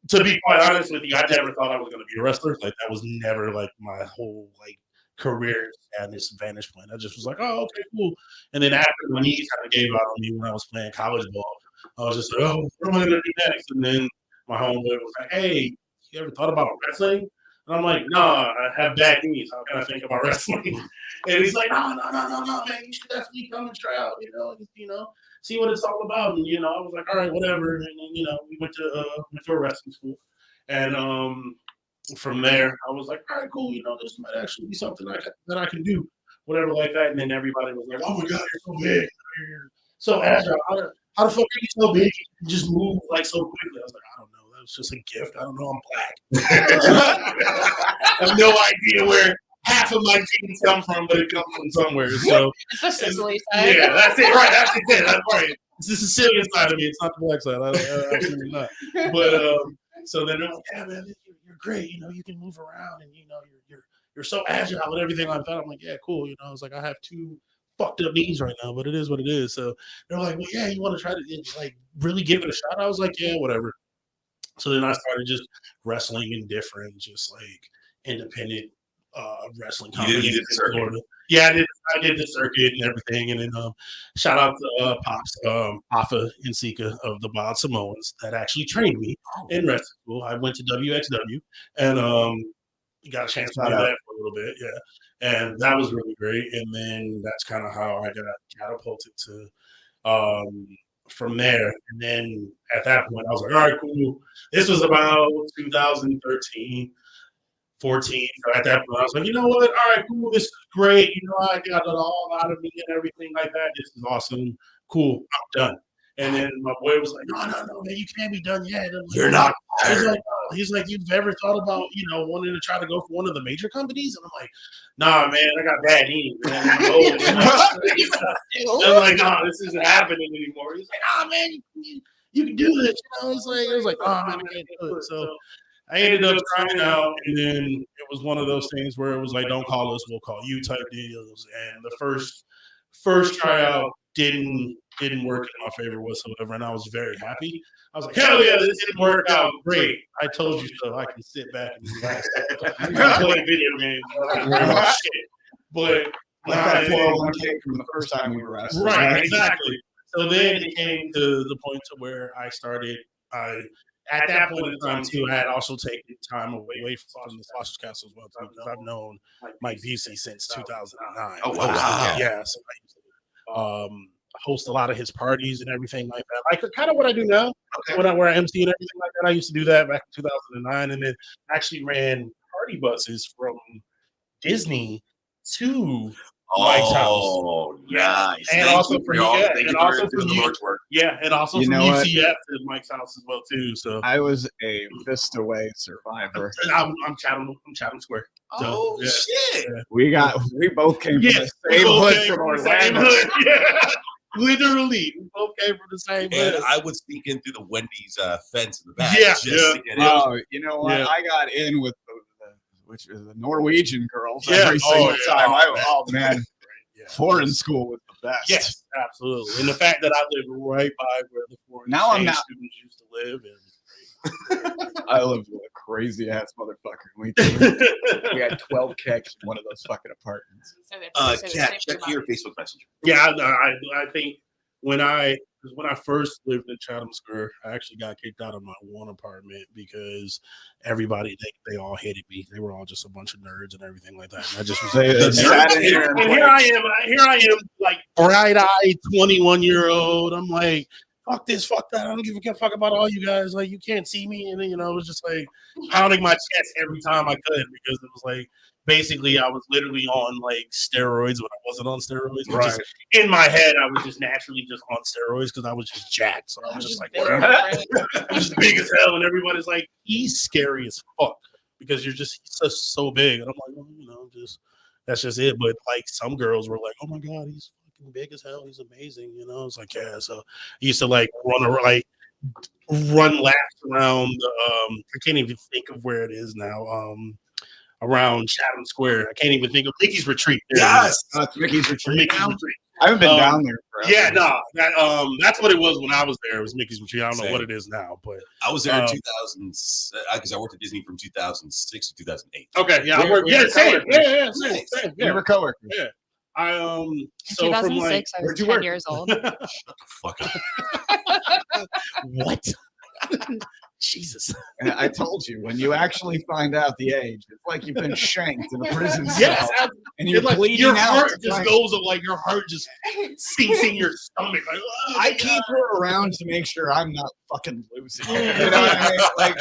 to be quite honest with you, I never thought I was going to be a wrestler. Like that was never like my whole career and this vantage point. I just was like, oh, okay, cool. And then after my knees kind of gave out on me when I was playing college ball, I was just like, oh, what am I going to do next? And then my homeboy was like, hey, you ever thought about wrestling? And I'm like, no, I have bad knees. How can I think about wrestling? And he's like, no, man, you should definitely come and try out, see what it's all about. And, I was like, all right, whatever. And then, we went to a wrestling school. And from there, I was like, all right, cool. This might actually be something that I can do, whatever like that. And then everybody was like, oh my God, you're so big. You're so agile. How the fuck are you so big? You just move so quickly. I was like, I don't know. That was just a gift. I don't know. I'm black. I have no idea where half of my genes come from, but it comes from somewhere. So it's the Sicily side. Yeah, that's it. Right. That's it. That's right. It's the Sicilian side of me. It's not the black side. Absolutely not. But so then they're like, yeah, man, you're great. You can move around, and you're so agile and everything like that. I'm like, yeah, cool. I was like, I have two fucked up knees right now, but it is what it is. So they're like, well, yeah, you want to try to really give it a shot? I was like, yeah, whatever. So then I started just wrestling in different, just independent wrestling companies in Florida. Yeah, I did the circuit and everything, and then shout out to Pops, Afa and Sika of the Wild Samoans that actually trained me in wrestling school. I went to WXW and got a chance to do that for a little bit, and that was really great. And then that's kind of how I got catapulted to from there. And then at that point, I was like, all right, cool. This was about 2013. 14. So at that point, I was like, you know what? All right, cool. This is great. I got it all out of me and everything like that. This is awesome. Cool. I'm done. And then my boy was like, no, man, you can't be done yet. You're not. He's like, you've ever thought about, wanting to try to go for one of the major companies? And I'm like, nah, man, I got bad knees. I'm like, nah, this isn't happening anymore. He's like, nah, man, you can do this. It was like, oh, man, I can't do it. So I ended up trying out, and then it was one of those things where it was like, don't call us, we'll call you type deals. And the first tryout didn't work in my favor whatsoever, and I was very happy. I was like, hell yeah, this didn't work out. Great. I told you so. I can sit back and relax. Play video games. But that 401k from the first time we were wrestling. Right, exactly. So then it came to the point to where I started at that point in time, too, I had also taken time away from the Sausage Castle as well, too, because I've known Mike Busey since 2009. Oh, wow. Yeah, so I used to host a lot of his parties and everything like that. Like kind of what I do now, where I MC and everything like that. I used to do that back in 2009, and then actually ran party buses from Disney to Mike's house. Oh, nice. And also for UCF to Mike's house as well too. So I was a Vista Way survivor. I'm Chatham Square. So, shit! Yeah. We both came from the same hood from Orlando. Yeah. Literally, we both came from the same hood. And I would sneak in through the Wendy's fence in the back. To get in. Oh, you know what? I got in with which is the Norwegian girls every single time. Man, foreign school was the best. Yes, absolutely. And the fact that I live right by where the foreign students used to live is I lived with a crazy ass motherfucker. We had 12 kicks in one of those fucking apartments. Kat, check your Facebook Messenger. Yeah, I think when I first lived in Chatham Square, I actually got kicked out of my one apartment because everybody they all hated me. They were all just a bunch of nerds and everything like that. And I just was here I am, like bright-eyed 21-year-old. I'm like, fuck this, fuck that. I don't give a fuck about all you guys. Like, you can't see me. And then, it was just like pounding my chest every time I could because it was like, basically, I was literally on like steroids when I wasn't on steroids. Right. Just, in my head, I was just naturally just on steroids because I was just jacked. So I was just like, whatever. I'm just big as hell. And everybody's like, he's scary as fuck because you're just so big. And I'm like, well, that's just it. But like some girls were like, oh my God, he's big as hell, he's amazing, It's like, yeah. So I used to like run laps around I can't even think of where it is now, around Chatham Square. I can't even think of Mickey's Retreat. Yes, Mickey's Retreat. I haven't been down there forever. Yeah, no, that's what it was when I was there. It was Mickey's Retreat. I don't know what it is now, but I was there in 2000 because I worked at Disney from 2006 to 2008. Okay, yeah, I worked. Yeah, same. Yeah, same. We were coworkers. Yeah. So 2006, from like, I was 10 years old. Shut the fuck up. What? Jesus. And I told you, when you actually find out the age, it's like you've been shanked in a prison cell. Yes, and you're like bleeding your out. Heart just goes up, like your heart just sinks in your stomach. Like, I keep her around to make sure I'm not fucking losing. You know what I mean? Like,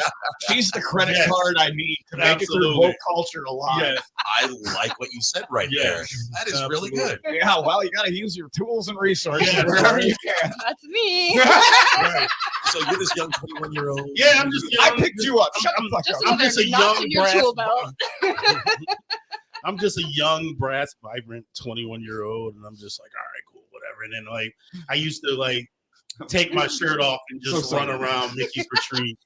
she's the credit card I need to make it through woke culture alive. Yes. I like what you said right there. That is really good. Yeah, well, you got to use your tools and resources wherever you can. That's me. Right. So you're this young 21-year-old. Yeah, I'm just. I picked you up. Shut the fuck up. I'm just a young brass. I'm just a young, brass, vibrant 21-year-old, and I'm just like, all right, cool, whatever. And then like, I used to like take my shirt off and just run around Mickey's Retreat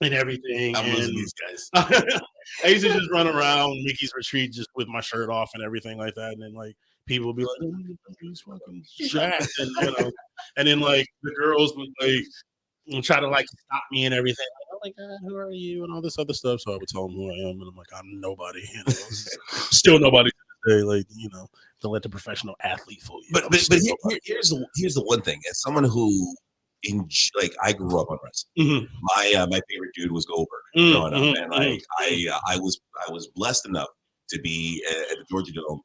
and everything. I'm losing these guys. I used to just run around Mickey's Retreat just with my shirt off and everything like that, and then like people would be like, "Oh, he's fucking jacked," and and then like the girls would like try to like stop me and everything. Like, oh my God, who are you? And all this other stuff. So I would tell them who I am, and I'm like, I'm nobody. Still nobody to this day. Like, to let the professional athlete fool you. But here's the one thing. As someone who I grew up on wrestling. Mm-hmm. My favorite dude was Goldberg growing up, and like I was blessed enough to be at the Georgia Dome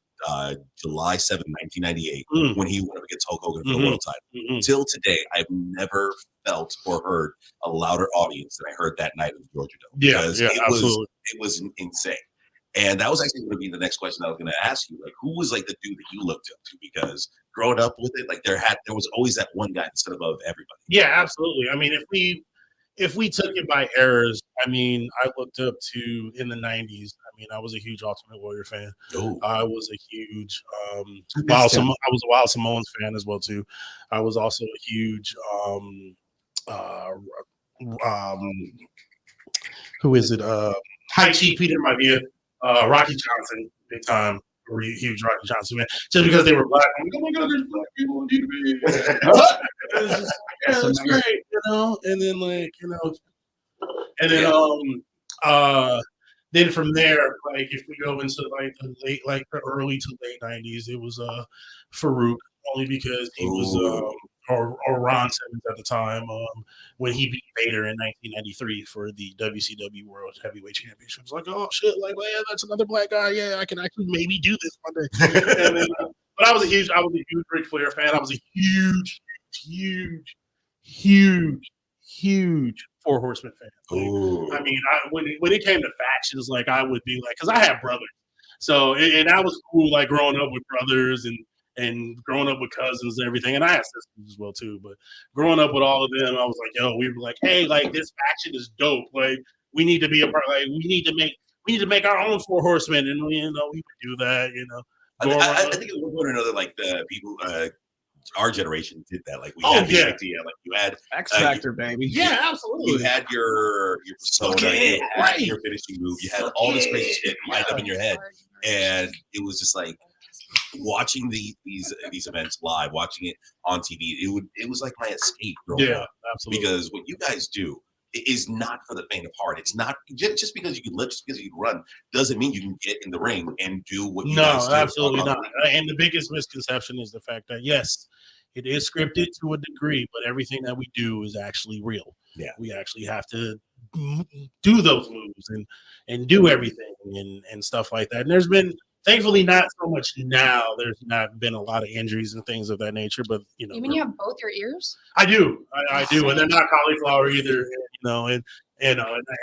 July 7th, 1998, when he went up against Hulk Hogan for the world title. Till today, I've never felt or heard a louder audience than I heard that night at the Georgia Dome. Because it was insane. And that was actually going to be the next question I was going to ask you. Like, who was like the dude that you looked up to? Because growing up with it, like there was always that one guy that stood above everybody. Yeah, absolutely. I mean, if we took it by eras, I mean, I looked up to in the 90s. I mean, I was a huge Ultimate Warrior fan. Ooh. I was a huge I was a Wild Samoans fan as well too. I was also a huge who is it? High Chief Peter Maivia, Rocky Johnson, big time. Huge Rocky Johnson man. Just because they were black, I'm like, oh my God, there's black people on TV. That's great, And then like, then from there, like if we go into like the early to late 90s, it was Farouk, only because he was or Ron Simmons at the time when he beat Vader in 1993 for the WCW World Heavyweight Championship. It's like, oh shit, like, well, yeah, that's another black guy. Yeah, I can actually maybe do this one day. And then, but I was a huge Ric Flair fan. I was a huge Four Horsemen fan. Like, I mean, when it came to factions, like I would be like, because I had brothers, so and that was cool, like growing up with brothers and growing up with cousins and everything. And I had sisters as well too, but growing up with all of them, I was like, we were like, hey, like this faction is dope. Like we need to be a part, like we need to make our own Four Horsemen. And we would do that, I think at one point or another, like the people our generation did that. Like we had the idea, like you had X Factor, baby. Yeah, absolutely. You had your persona, you had your finishing move, you had all this crazy shit lined up in your head. And it was just like watching these events live, watching it on TV, it was like my escape growing up. Absolutely. Because what you guys do is not for the faint of heart. It's not just because you can lift, just because you can run, doesn't mean you can get in the ring and do what you guys do. No, absolutely not. And the biggest misconception is the fact that yes, It is scripted to a degree, but everything that we do is actually real. Yeah. We actually have to do those moves and do everything and stuff like that. And there's been, thankfully, not so much now. There's not been a lot of injuries and things of that nature, but you know. You mean you have both your ears? I do, I do, and they're not cauliflower either. And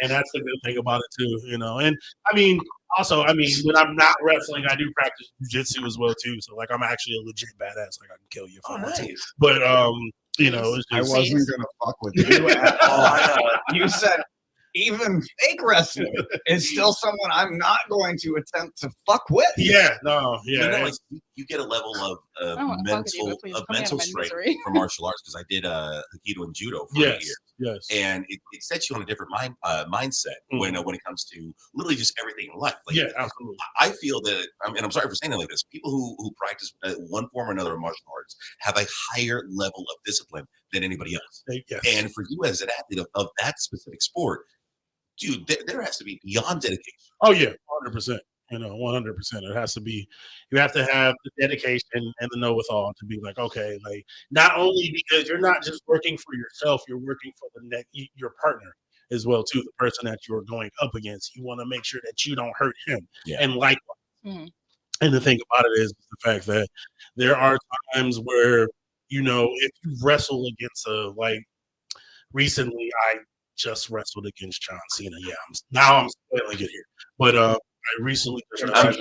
that's the good thing about it too. And I mean, also, when I'm not wrestling, I do practice jiu-jitsu as well too. So like, I'm actually a legit badass. Like, I can kill you if I want to. But it's just, I wasn't gonna fuck with you at all. You said even fake wrestling is still someone I'm not going to attempt to fuck with. Yeah, like, you get a level of mental strength from martial arts, because I did Aikido and Judo for a year. Yes, and it sets you on a different mindset when it comes to literally just everything in life. Like, absolutely. I feel that, and I'm sorry for saying it like this, people who practice one form or another of martial arts have a higher level of discipline than anybody else. Yes. And for you as an athlete of that specific sport, dude, there has to be beyond dedication. Oh yeah, 100%. 100%. It has to be. You have to have the dedication and the know-it-all to be like, okay, like, not only because you're not just working for yourself, you're working for your partner as well too, the person that you're going up against. You want to make sure that you don't hurt him, and likewise. Mm-hmm. And the thing about it is the fact that there are times where, if you wrestle against recently I just wrestled against John Cena. Yeah, I'm spoiling it here, but I recently. I'm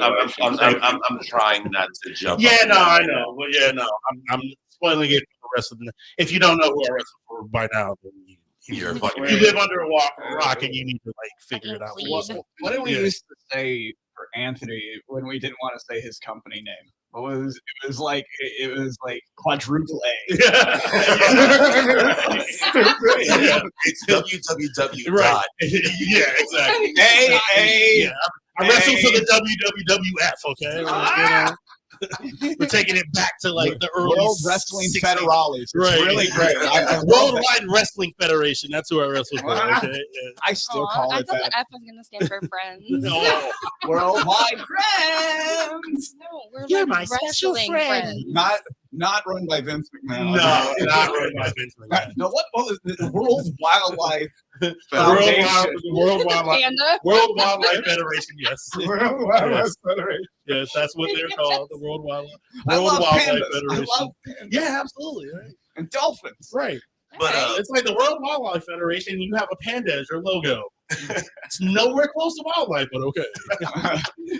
trying not to jump. Yeah, no, I know. Well, yeah, no, I'm spoiling it for the rest of the. If you don't know who I wrestle for by now, then you live under a rock and you need to figure it out. What did we used to say for Anthony when we didn't want to say his company name? It was like quadruple A. It's www. Right. Yeah, exactly. A. I wrestled for the WWF. Okay. We're taking it back to the early World Wrestling 60s. Federale. It's really great. Worldwide Wrestling Federation. That's who I wrestled for. Okay. Yeah. I still call it that. I thought the F was going to stand for friends. No. Worldwide Friends. No, we're my special friend. Not run by Vince McMahon. No, not run by Vince McMahon. No, what was the World Wildlife Foundation? World Wildlife Federation, yes. World Wildlife Federation. Yes, that's what they're called, the World Wildlife Federation. I love pandas. Yeah, absolutely. Right. And dolphins. Right. But it's like the World Wildlife Federation, you have a panda as your logo. It's nowhere close to wildlife, but okay.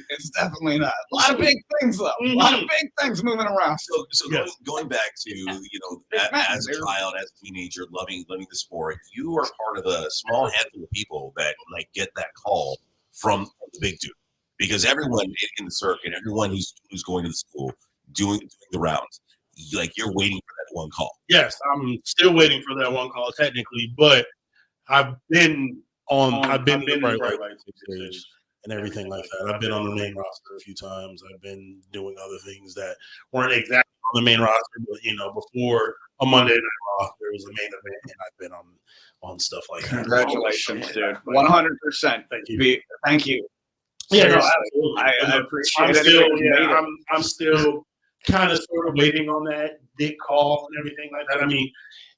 It's definitely not. A lot of big things, though. A lot of big things moving around. So going back to, as a child, as a teenager, loving the sport, you are part of a small handful of people that get that call from the big dude. Because everyone in the circuit, everyone who's going to the school, doing the rounds, you're waiting for that one call. Yes, I'm still waiting for that one call technically, but I've been the right stage and everything like that. I've been on the main roster a few times. I've been doing other things that weren't exactly on the main roster, but before a Monday Night Raw, there was a main event, and I've been on stuff like that. Congratulations, dude! 100%. Thank you. Yeah, no, absolutely. I appreciate it. I'm still kind of sort of waiting on that big call and everything like that. I mean,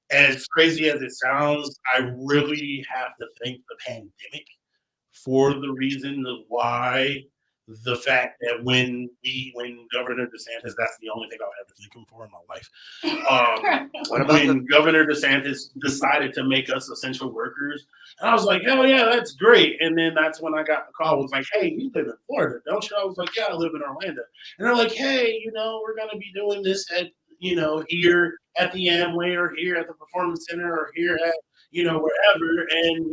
as crazy as it sounds, I really have to thank the pandemic for the reason of why the fact that when Governor DeSantis, that's the only thing I'll ever thank him for in my life. When Governor DeSantis decided to make us essential workers, and I was like, hell yeah, that's great. And then that's when I got the call. It was like, hey, you live in Florida, don't you? I was like, yeah, I live in Orlando. And they're like, hey, we're going to be doing this at, here at the Amway or here at the Performance Center or here at, wherever. And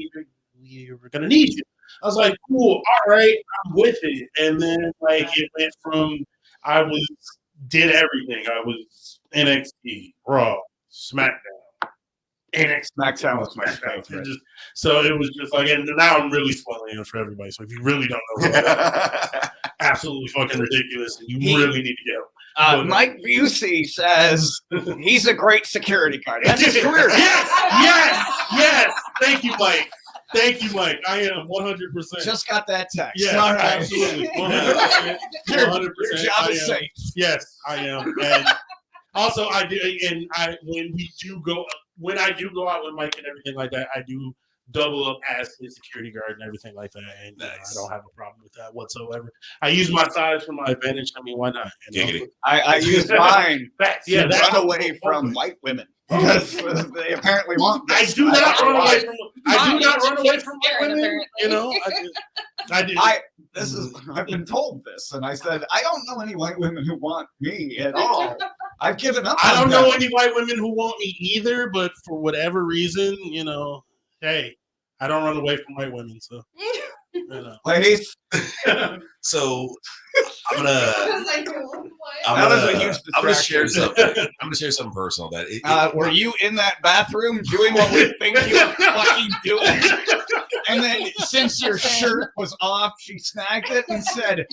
we're going to need you. I was like, cool, all right, I'm with it. And then it went from did everything. I was NXT, Raw, SmackDown. SmackDown was my favorite. So it was just and now I'm really spoiling it for everybody. So if you really don't know, absolutely fucking ridiculous, and you really need to go. Mike Busey says he's a great security guard. That's his career. Yes. Thank you, Mike. I am 100%. Just got that text. Yes, all right. Absolutely. 100%. Your job is safe. Yes, I am. And Also, I do, and when I do go out with Mike and everything like that, I do double up as his security guard and everything like that, and I don't have a problem with that whatsoever. I use my size for my advantage. I mean, why not? I use mine to run away from white women because they apparently want. I do not run away from. I do not run away from white women. You know, I do. I've been told this, and I said I don't know any white women who want me at all. I've given up. I don't know any white women who want me either, but for whatever reason, you know, hey, I don't run away from white women, so. You know. Ladies, so I'm gonna share something. I'm gonna share something personal. That were you in that bathroom doing what we think you were fucking doing? And then, since your shirt was off, she snagged it and said,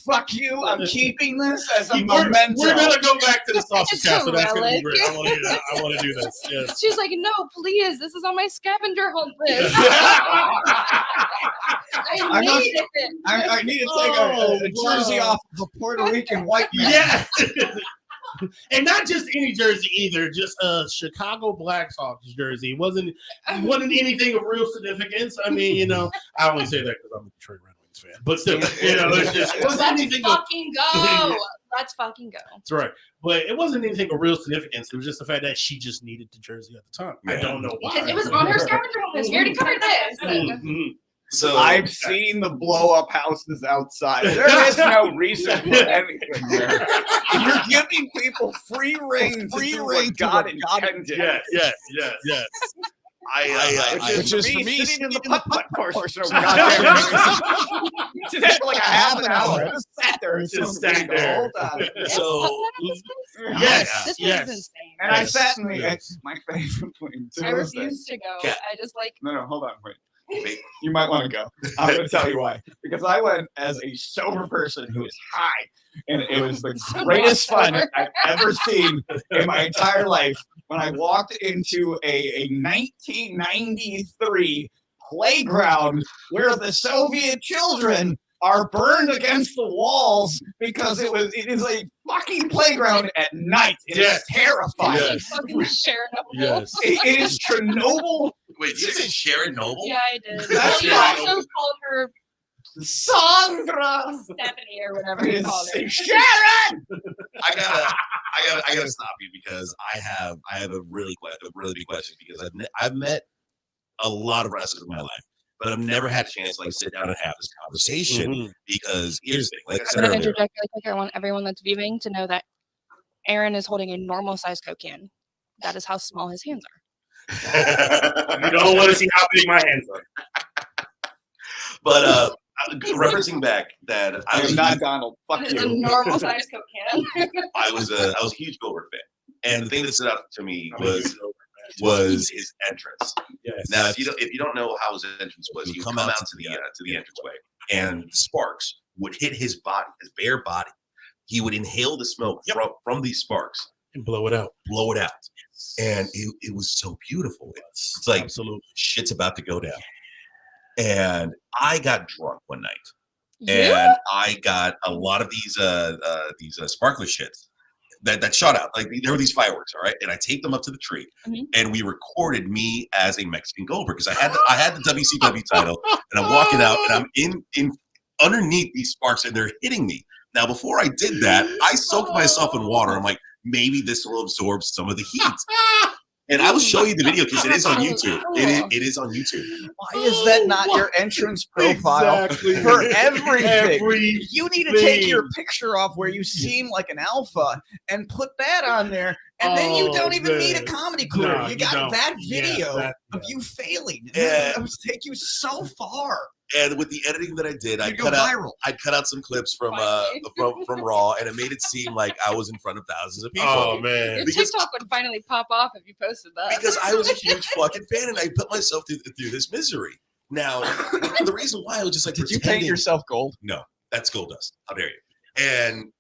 "Fuck you! I'm keeping this as a memento." We're gonna go back to the sausage castle. That's gonna be great. I want to do this. Yes. She's like, "No, please! This is on my scavenger hunt list." I need to take a jersey off of a Puerto Rican white man. Yeah. And not just any jersey either, just a Chicago Blackhawks jersey. It wasn't anything of real significance. I mean, you know, I only say that because I'm a Detroit Red Wings fan. But still, you know, it wasn't anything. Fucking go. Let's fucking go. That's right. But it wasn't anything of real significance. It was just the fact that she just needed the jersey at the time. Yeah. I don't know why. Because it was on her scavenger hunt list. We already covered this. So I've seen the blow-up houses outside. There is no reason for anything there. You're giving people free reign to God intended. Yes. Which is for me sitting in the putt-putt course for so goddamn just had like a half an hour. I just sat there and just sat there the whole time. So this was insane. And I sat in my favorite place. I refused to go. I just like no, hold on, wait. You might want to go. I'm going to tell you why. Because I went as a sober person who is high, and it was the greatest fun I've ever seen in my entire life when I walked into a 1993 playground where the Soviet children are burned against the walls because it is a fucking playground at night. It is terrifying. Yes. Fucking Chernobyl. Yes. It is Chernobyl. Wait, did you say Sharon Noble? Yeah, I did. That's also called her Sandra Stephanie or whatever you call her. Sharon. I gotta stop you because I have a really big question because I've met a lot of wrestlers in my life, but I've never had a chance to like sit down and have this conversation because here's the thing. Like I said earlier, interject really quick. I want everyone that's viewing to know that Aaron is holding a normal size Coke can. That is how small his hands are. You don't want to see how big my hands are. But referencing back that I was not Donald. Fuck It's you. a normal size Coke can. I was a huge Goldberg fan, and the thing that stood out to me was his entrance. Yes. Now, if you don't know how his entrance was, you come out to the entranceway, and sparks would hit his body, his bare body. He would inhale the smoke from these sparks and blow it out. And it was so beautiful. It's like absolutely shit's about to go down. And I got drunk one night, and I got a lot of these sparkler shits that shot out. Like there were these fireworks, all right. And I taped them up to the tree, and we recorded me as a Mexican Goldberg because I had the WCW title, and I'm walking out, and I'm in underneath these sparks, and they're hitting me. Now, before I did that, I soaked myself in water. I'm like, maybe this will absorb some of the heat. And I will show you the video because it is on YouTube. It is on YouTube. Why is that not your entrance profile for everything? You need to take your picture off where you seem like an alpha and put that on there. And then you don't even need a comedy crew. No, you got that video of you failing. It would take you so far. And with the editing that I did, I cut out some clips from Raw, and it made it seem like I was in front of thousands of people. Oh man! Your TikTok would finally pop off if you posted that. Because I was a huge fucking fan, and I put myself through this misery. Now, the reason why I was just like, did you paint yourself gold? No, that's gold dust. How dare you? And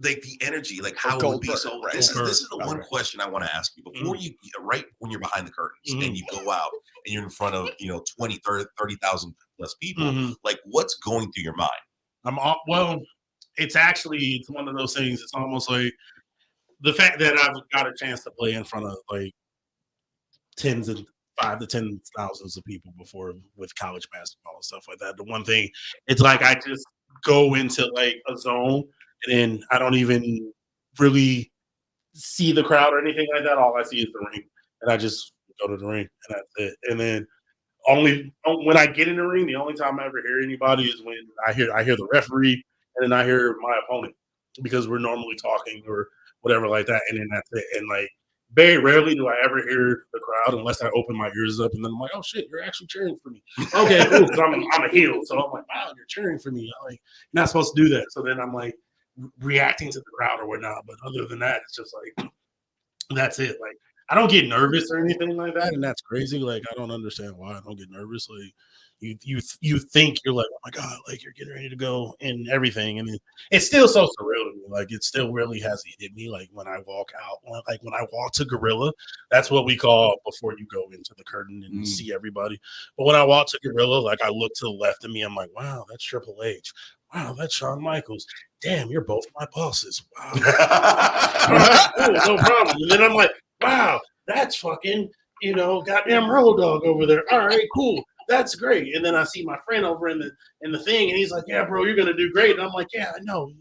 like the energy, like how it would be. So this is the one question I want to ask you before you, right when you're behind the curtains and you go out and you're in front of 20, 30,000 plus people. Like, what's going through your mind? Well, it's one of those things. It's almost like the fact that I've got a chance to play in front of like tens and 5 to 10 thousands of people before with college basketball and stuff like that. The one thing, it's like I just go into like a zone and then I don't even really see the crowd or anything like that. All I see is the ring, and I just go to the ring, and that's it. And then when I get in the ring, the only time I ever hear anybody is when I hear the referee, and then I hear my opponent because we're normally talking or whatever like that, and then that's it. And like very rarely do I ever hear the crowd unless I open my ears up, and then I'm like, oh shit, you're actually cheering for me. Okay, cool, because I'm a heel, so I'm like, wow, you're cheering for me. I'm like, you're not supposed to do that. So then I'm like reacting to the crowd or whatnot. But other than that, it's just like that's it. Like I don't get nervous or anything like that, and that's crazy. Like I don't understand why I don't get nervous. Like you think you're like, oh my god, like you're getting ready to go and everything, and it's still so surreal to me. Like it still really hasn't hit me. Like when I walk out, like when I walk to Gorilla, that's what we call before you go into the curtain and see everybody. But when I walk to Gorilla, like I look to the left of me, I'm like, wow, that's Triple H. Wow, that's Shawn Michaels. Damn, you're both my bosses. Wow. Cool, no problem. And then I'm like, wow, that's fucking, goddamn Road Dogg over there. All right, cool. That's great. And then I see my friend over in the thing, and he's like, yeah, bro, you're gonna do great. And I'm like, yeah, I know.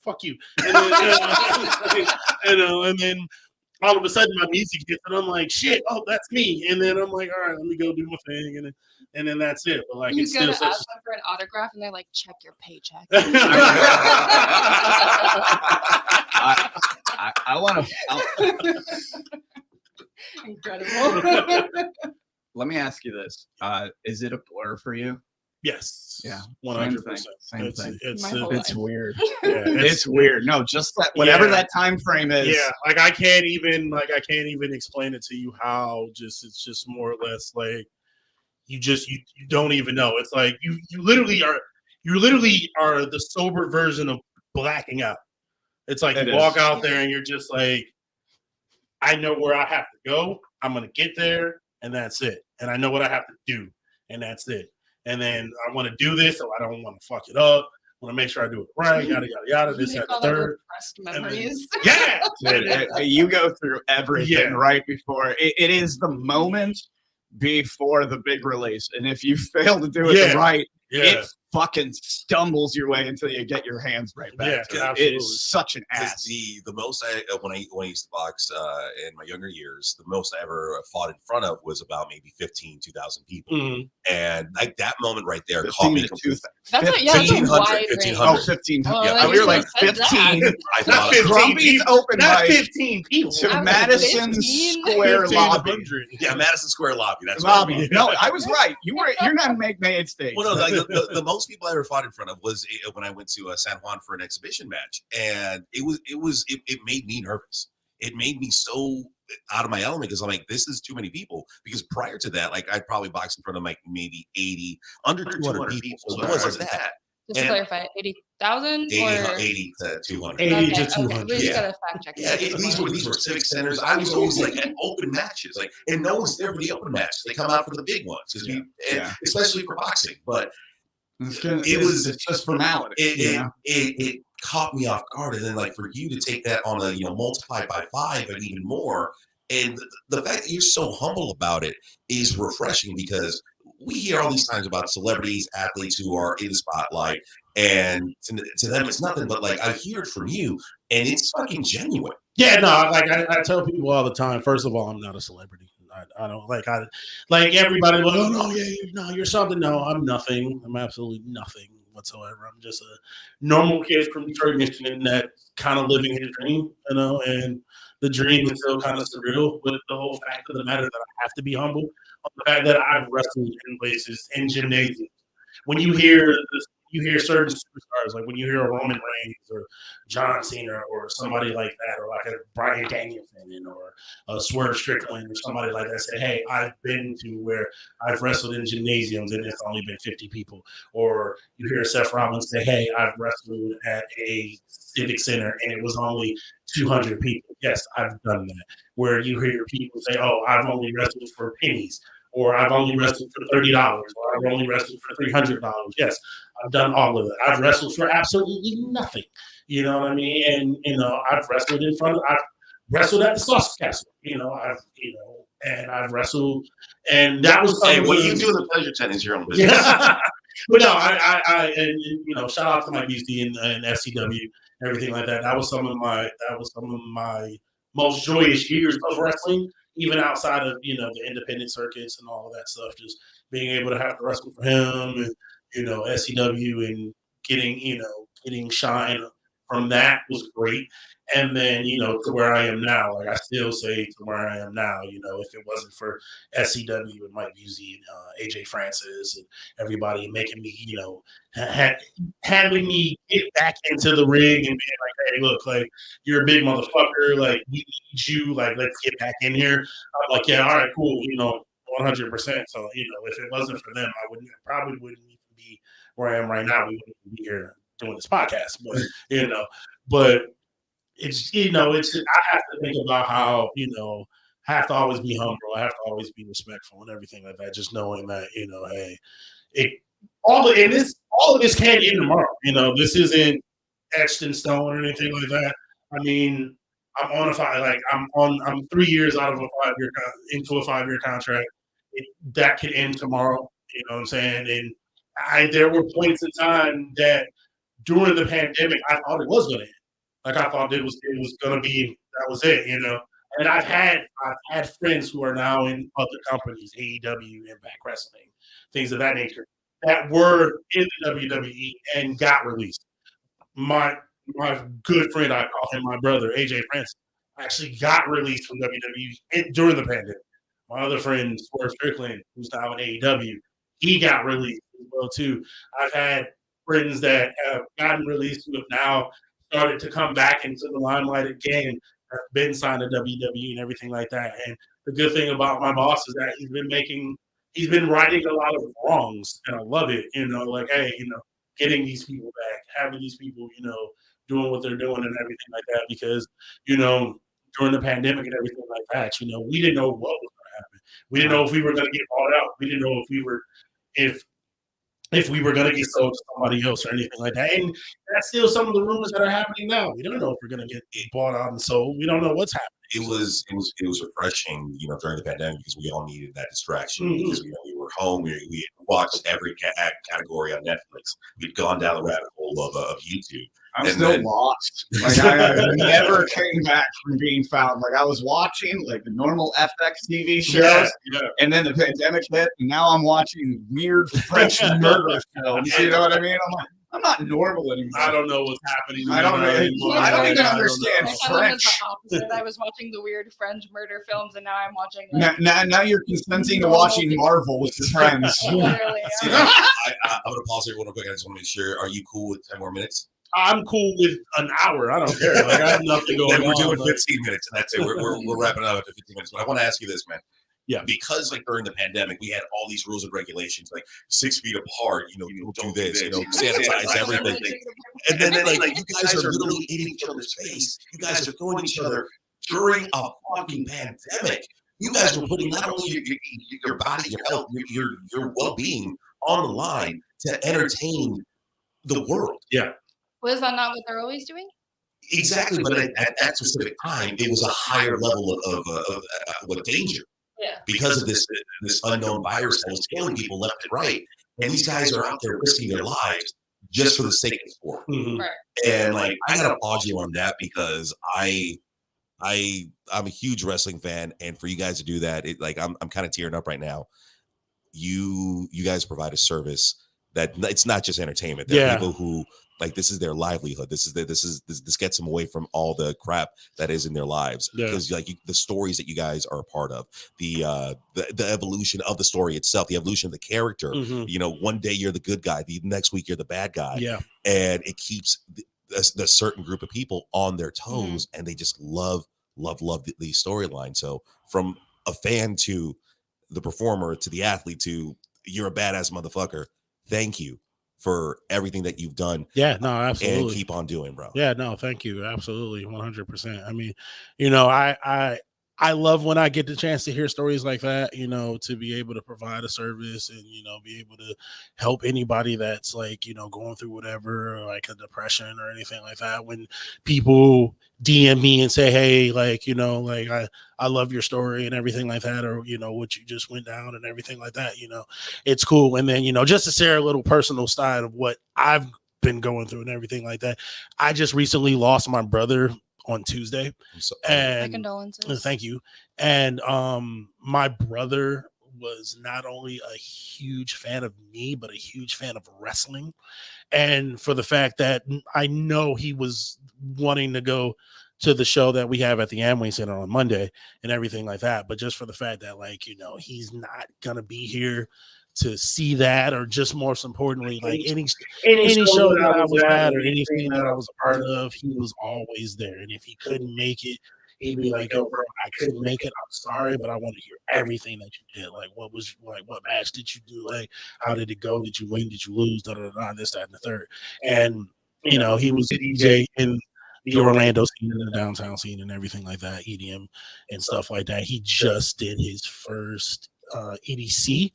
Fuck you. And then, and then all of a sudden my music hits, and I'm like, shit, oh, that's me. And then I'm like, all right, let me go do my thing, and then that's it. But like, you it's go to still ask them for an autograph, and they're like, check your paycheck. I want to. Incredible. Let me ask you this: is it a blur for you? Yes. Yeah. 100%. Same thing. It's weird. Yeah, it's weird. No, just that whatever that time frame is. Yeah, like I can't even explain it to you how. It's just more or less like you don't even know. It's like you literally are the sober version of blacking out. It's like you walk out there and you're just like, I know where I have to go. I'm gonna get there, and that's it. And I know what I have to do, and that's it. And then I want to do this, so I don't want to fuck it up. I want to make sure I do it right. Yada yada yada. This and the third. Memories. Yeah. You go through everything right before it is the moment before the big release, and if you fail to do it right, it fucking stumbles your way until you get your hands right back. Yeah, it is such an ass. The most when I used to box in my younger years, the most I ever fought in front of was about maybe 2,000 people, and like that moment right there caught me completely. That's 1,500. 1,500. Oh, we were like 15. I thought Grumpy's open not mic 15 people to Madison Square Lobby. Yeah, Madison Square Lobby. That's lobby. No, I was right. You're not McMahon stage. Well, no, like the most people I ever fought in front of was when I went to San Juan for an exhibition match, and it made me nervous. It made me so out of my element because I'm like, this is too many people. Because prior to that, like I'd probably boxed in front of like maybe 80, under 200 people. So it wasn't that. Just to clarify, 80,000 or 80 to 200. 80 to 200. We just gotta fact check. Yeah, these were civic centers. I was always like at open matches, like, and no one's there for the open matches. They come out for the big ones, especially for boxing. But it's just formality. It caught me off guard, and then like for you to take that on a multiply by 5 and even more, and the fact that you're so humble about it is refreshing because we hear all these times about celebrities, athletes who are in the spotlight, and to them it's nothing. But like I hear it from you, and it's fucking genuine. Yeah, no, like I tell people all the time. First of all, I'm not a celebrity. I don't like everybody. Like, oh no, you're something. No, I'm nothing. I'm absolutely nothing whatsoever. I'm just a normal kid from Detroit, Michigan that kind of living his dream, and the dream is still kind of surreal. But the whole fact of the matter that I have to be humble on the fact that I've wrestled in places in gymnasiums. When you hear certain superstars, like when you hear a Roman Reigns or John Cena or somebody like that, or like a Bryan Danielson or a Swerve Strickland or somebody like that, say, hey, I've been to where I've wrestled in gymnasiums and it's only been 50 people. Or you hear Seth Rollins say, hey, I've wrestled at a civic center and it was only 200 people. Yes, I've done that. Where you hear people say, oh, I've only wrestled for pennies. or I've only wrestled for $30, or I've only wrestled for $300. Yes, I've done all of it. I've wrestled for absolutely nothing. You know what I mean? And I've wrestled I've wrestled at the Sausage Castle. And I've wrestled, and that was hey, what you do in the pleasure tent is your own business. But no, and shout out to my BC and FCW and everything like that. That was some of my most joyous years of wrestling, even outside of the independent circuits and all of that stuff. Just being able to have to wrestle for him and SCW and getting shine from that was great. And then, to where I am now, like I still say to where I am now, if it wasn't for SCW and Mike Busey and AJ Francis and everybody making me, having me get back into the ring and being like, hey, look, like, you're a big motherfucker. Like, we need you. Like, let's get back in here. I'm like, yeah, all right, cool. 100%. So, if it wasn't for them, I probably wouldn't even be where I am right now. We wouldn't even be here doing this podcast. But it's I have to think about how I have to always be humble. I have to always be respectful and everything like that. Just knowing that hey, all of this can end tomorrow. This isn't etched in stone or anything like that. I mean, I'm on I'm 3 years out of into a 5-year contract. That could end tomorrow. You know what I'm saying? And there were points in time that during the pandemic I thought it was going to end. Like I thought it was going to be, that was it, And I've had friends who are now in other companies, AEW, Impact Wrestling, things of that nature, that were in the WWE and got released. My good friend, I call him my brother, AJ Francis, actually got released from WWE during the pandemic. My other friend, Swerve Strickland, who's now in AEW, he got released as well too. I've had friends that have gotten released who have now started to come back into the limelight again, have been signed to WWE and everything like that. And the good thing about my boss is that he's been righting a lot of wrongs, and I love it. Getting these people back, having these people, doing what they're doing and everything like that. Because during the pandemic and everything like that, we didn't know what was going to happen. We didn't know if we were going to get bought out. We didn't know if we were going to get sold to somebody else or anything like that. And that's still some of the rumors that are happening now. We don't know if we're going to get bought out and sold. We don't know what's happening. It was refreshing, during the pandemic, because we all needed that distraction. Because we were home, we watched every category on Netflix. We'd gone down the rabbit hole of YouTube. I'm still lost. Like I never came back from being found. Like I was watching like the normal FX TV shows, and then the pandemic hit, and now I'm watching weird French murder films. You know what I mean? I'm like, I'm not normal anymore. I don't know what's happening. I don't even understand French. I was watching the weird French murder films, and now I'm watching. Now you're consenting to watching Marvel with your friends. I'm going to pause here real quick. I just want to make sure. Are you cool with 10 more minutes? I'm cool with an hour. I don't care. Like I have nothing going on. We're doing 15 minutes, and that's it. We're wrapping up after 15 minutes. But I want to ask you this, man. Yeah. Because during the pandemic, we had all these rules and regulations, like 6 feet apart. You don't do this. Sanitize everything. And then you guys are literally eating each other's face. You guys are throwing each other during a fucking pandemic. You guys were putting not only your body, your health, your well-being on the line to entertain the world. Yeah. Was that not what they're always doing? Exactly, but at that specific time, it was a higher level of danger. Yeah. Because of this unknown virus that was killing people left and right. And these guys are out there risking their lives just for the sake of sport. Mm-hmm. Right. And I gotta applaud you on that, because I'm a huge wrestling fan, and for you guys to do that, I'm kind of tearing up right now. You guys provide a service that it's not just entertainment. There are people who this is their livelihood. This gets them away from all the crap that is in their lives. Because the stories that you guys are a part of, the evolution of the story itself, the evolution of the character. Mm-hmm. One day you're the good guy, the next week you're the bad guy. Yeah, and it keeps the certain group of people on their toes, and they just love the storyline. So from a fan to the performer to the athlete to you're a badass motherfucker. Thank you for everything that you've done. Yeah, no, absolutely. And keep on doing, bro. Yeah, no, thank you. Absolutely. 100%. I mean, I I love when I get the chance to hear stories like that, you know, to be able to provide a service and, you know, be able to help anybody that's like, you know, going through whatever, like a depression or anything like that. When people DM me and say, hey, like, you know, like I love your story and everything like that, or, you know, what you just went down and everything like that, you know, it's cool. And then, you know, just to share a little personal side of what I've been going through and everything like that. I just recently lost my brother on Tuesday. And my condolences. Thank you. And my brother was not only a huge fan of me, but a huge fan of wrestling. And for the fact that I know he was wanting to go to the show that we have at the Amway Center on Monday and everything like that. But just for the fact that, like, you know, he's not gonna be here to see that, or just more importantly, like any show that I was at or anything that I was a part of, he was always there. And if he couldn't make it, he'd be like, yo, bro, I couldn't make it. I'm sorry, but I want to hear everything that you did. Like, what match did you do? Like, how did it go? Did you win? Did you lose? Da, da, da, this, that, and the third. And, you know, he was a DJ in the Orlando scene and the downtown scene and everything like that, EDM and stuff like that. He just did his first EDC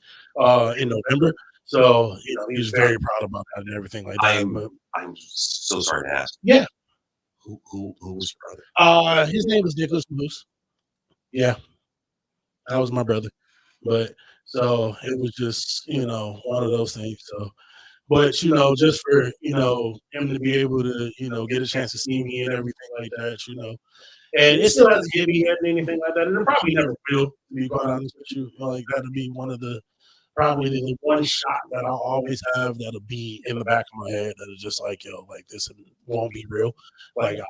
in November. So, you know, he was very proud about that and everything like that. I'm so sorry to ask. Yeah. Who was your brother? His name was Nicholas Moose. Yeah. That was my brother. But so it was just, you know, one of those things. So, but, you know, just for, you know, him to be able to, you know, get a chance to see me and everything like that, you know. And it still hasn't given me yet anything like that. And it probably never will, to be quite honest with you. Like, that'll be one of the, probably the one shot that I'll always have that'll be in the back of my head that is just like, yo, like, this won't be real. Like, I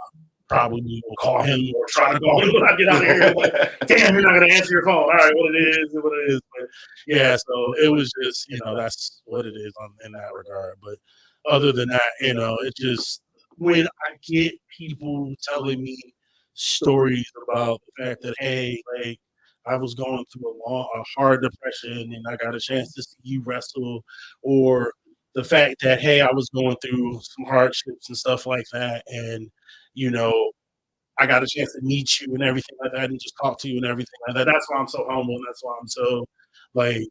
probably will call him or try to call him when I get out of here. Like, damn, you're not going to answer your phone. All right, what it is. But yeah, so it was just, you know, that's what it is in that regard. But other than that, you know, it just, when I get people telling me stories about the fact that, hey, like, I was going through a hard depression and I got a chance to see you wrestle, or the fact that, hey, I was going through some hardships and stuff like that, and, you know, I got a chance to meet you and everything like that and just talk to you and everything like that. That's why I'm so humble, and that's why I'm so, like,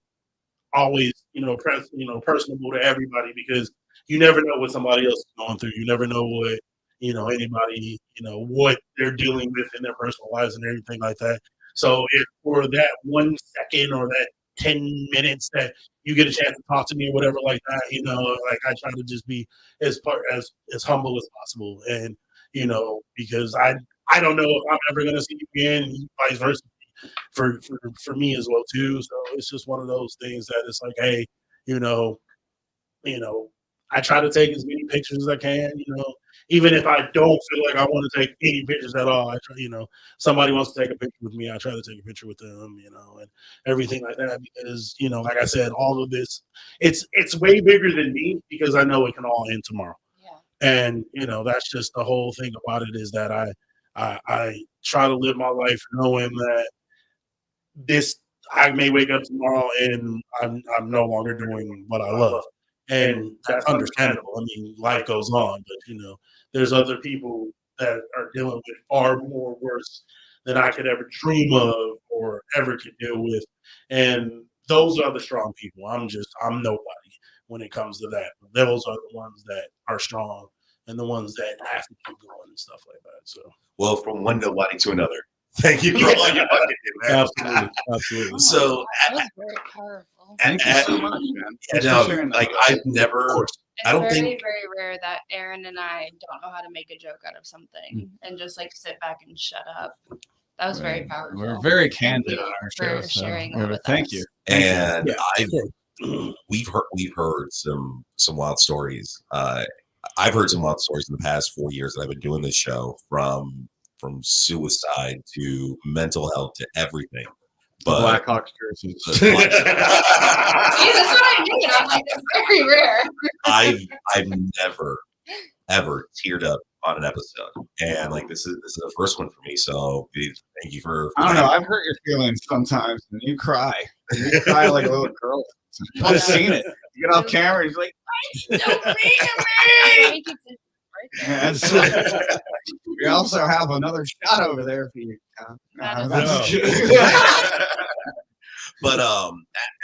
always, you know, personable to everybody, because you never know what somebody else is going through. You never know what, you know, anybody, you know, what they're dealing with in their personal lives and everything like that. So if for that 1 second or that 10 minutes that you get a chance to talk to me or whatever like that, you know, like, I try to just be as humble as possible. And, you know, because I don't know if I'm ever going to see you again, and vice versa for me as well too. So it's just one of those things that it's like, hey, you know, I try to take as many pictures as I can, you know, even if I don't feel like I want to take any pictures at all. I try, you know, somebody wants to take a picture with me, I try to take a picture with them, you know, and everything like that, because, you know, like I said, all of this, it's way bigger than me, because I know it can all end tomorrow. Yeah. And, you know, that's just the whole thing about it, is that I try to live my life knowing that I may wake up tomorrow and I'm no longer doing what I love. And that's understandable. I mean, life goes on, but, you know, there's other people that are dealing with far more worse than I could ever dream of or ever could deal with. And those are the strong people. I'm nobody when it comes to that. Those are the ones that are strong and the ones that have to keep going and stuff like that. So, well, from one nobody to another. Thank you for all you fucking did, man. Absolutely. So, that was very powerful. Thank you so much, man. Like, I've never. I don't think very rare that Aaron and I don't know how to make a joke out of something and just like sit back and shut up. That was very powerful. We're very candid on our show. For sharing that with thank us. you. And we've heard some wild stories. I've heard some wild stories in the past 4 years that I've been doing this show, from suicide to mental health to everything. But Blackhawks jerseys. See, that's what I mean. I'm like, it's very rare. I've never ever teared up on an episode, and like this is the first one for me. So thank you for. I don't know. I've hurt your feelings sometimes, and you cry. You cry like a little girl. I've seen it. You get off camera, he's like, "Don't be me." We also have another shot over there for you. But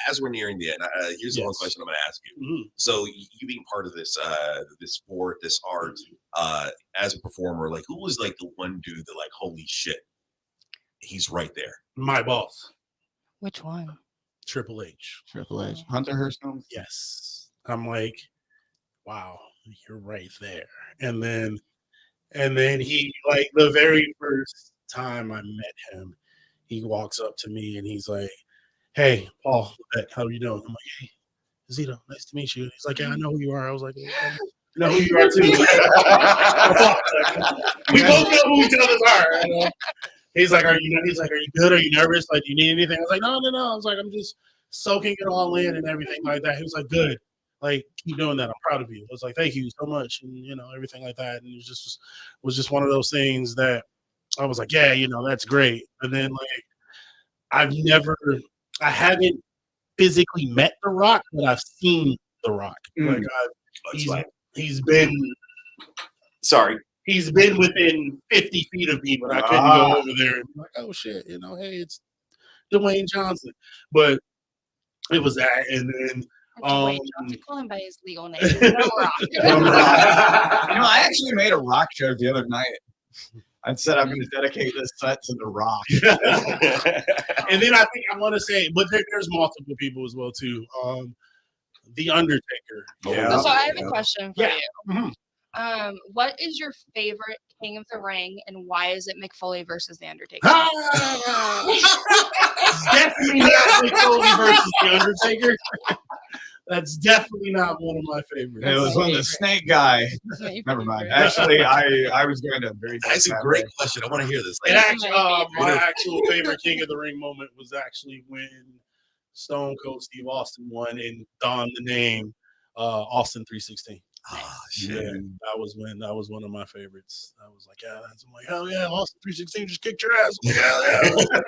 as we're nearing the end, here's the one question I'm going to ask you. Mm-hmm. So you being part of this this sport, this art, as a performer, like who was like the one dude that like, holy shit, he's right there? My boss. Which one? Triple H. Triple H. Hunter Hearst Helmsley. Yes. I'm like, wow, you're right there. And then he, like, the very first time I met him, he walks up to me and he's like, hey, Paul, how are you doing? I'm like, hey, Zito, nice to meet you. He's like, yeah, I know who you are. I was like, I know who you are too. We both know who each other are. You know? He's like, are you good? Are you nervous? Like, do you need anything? I was like, no. I was like, I'm just soaking it all in and everything like that. He was like, good. Like, keep doing that. I'm proud of you. I was like, thank you so much. And, everything like that. And it was just one of those things that I was like, yeah, that's great. And then, like, I haven't physically met The Rock, but I've seen The Rock. Like, he's been within 50 feet of me, but I couldn't go over there and be like, oh shit, hey, it's Dwayne Johnson. But it was that, and then Dwayne Johnson, call him by his legal name. I actually made a Rock joke the other night. I said I'm going to dedicate this set to The Rock. And then I think I want to say, but there's multiple people as well too. The Undertaker. Yeah. So I have a question for you. Mm-hmm. What is your favorite King of the Ring, and why is it Mick Foley versus the Undertaker? Definitely not Mick Foley versus the Undertaker. That's definitely not one of my favorites. It was when the snake guy. Never mind. Actually, I was going to very. That's a great question. I want to hear this. And actually, my actual favorite King of the Ring moment was actually when Stone Cold Steve Austin won and donned the name Austin 316. Oh shit! Yeah, that was one of my favorites. I was like, yeah, I'm like, hell yeah, Austin 316 just kicked your ass. Yeah.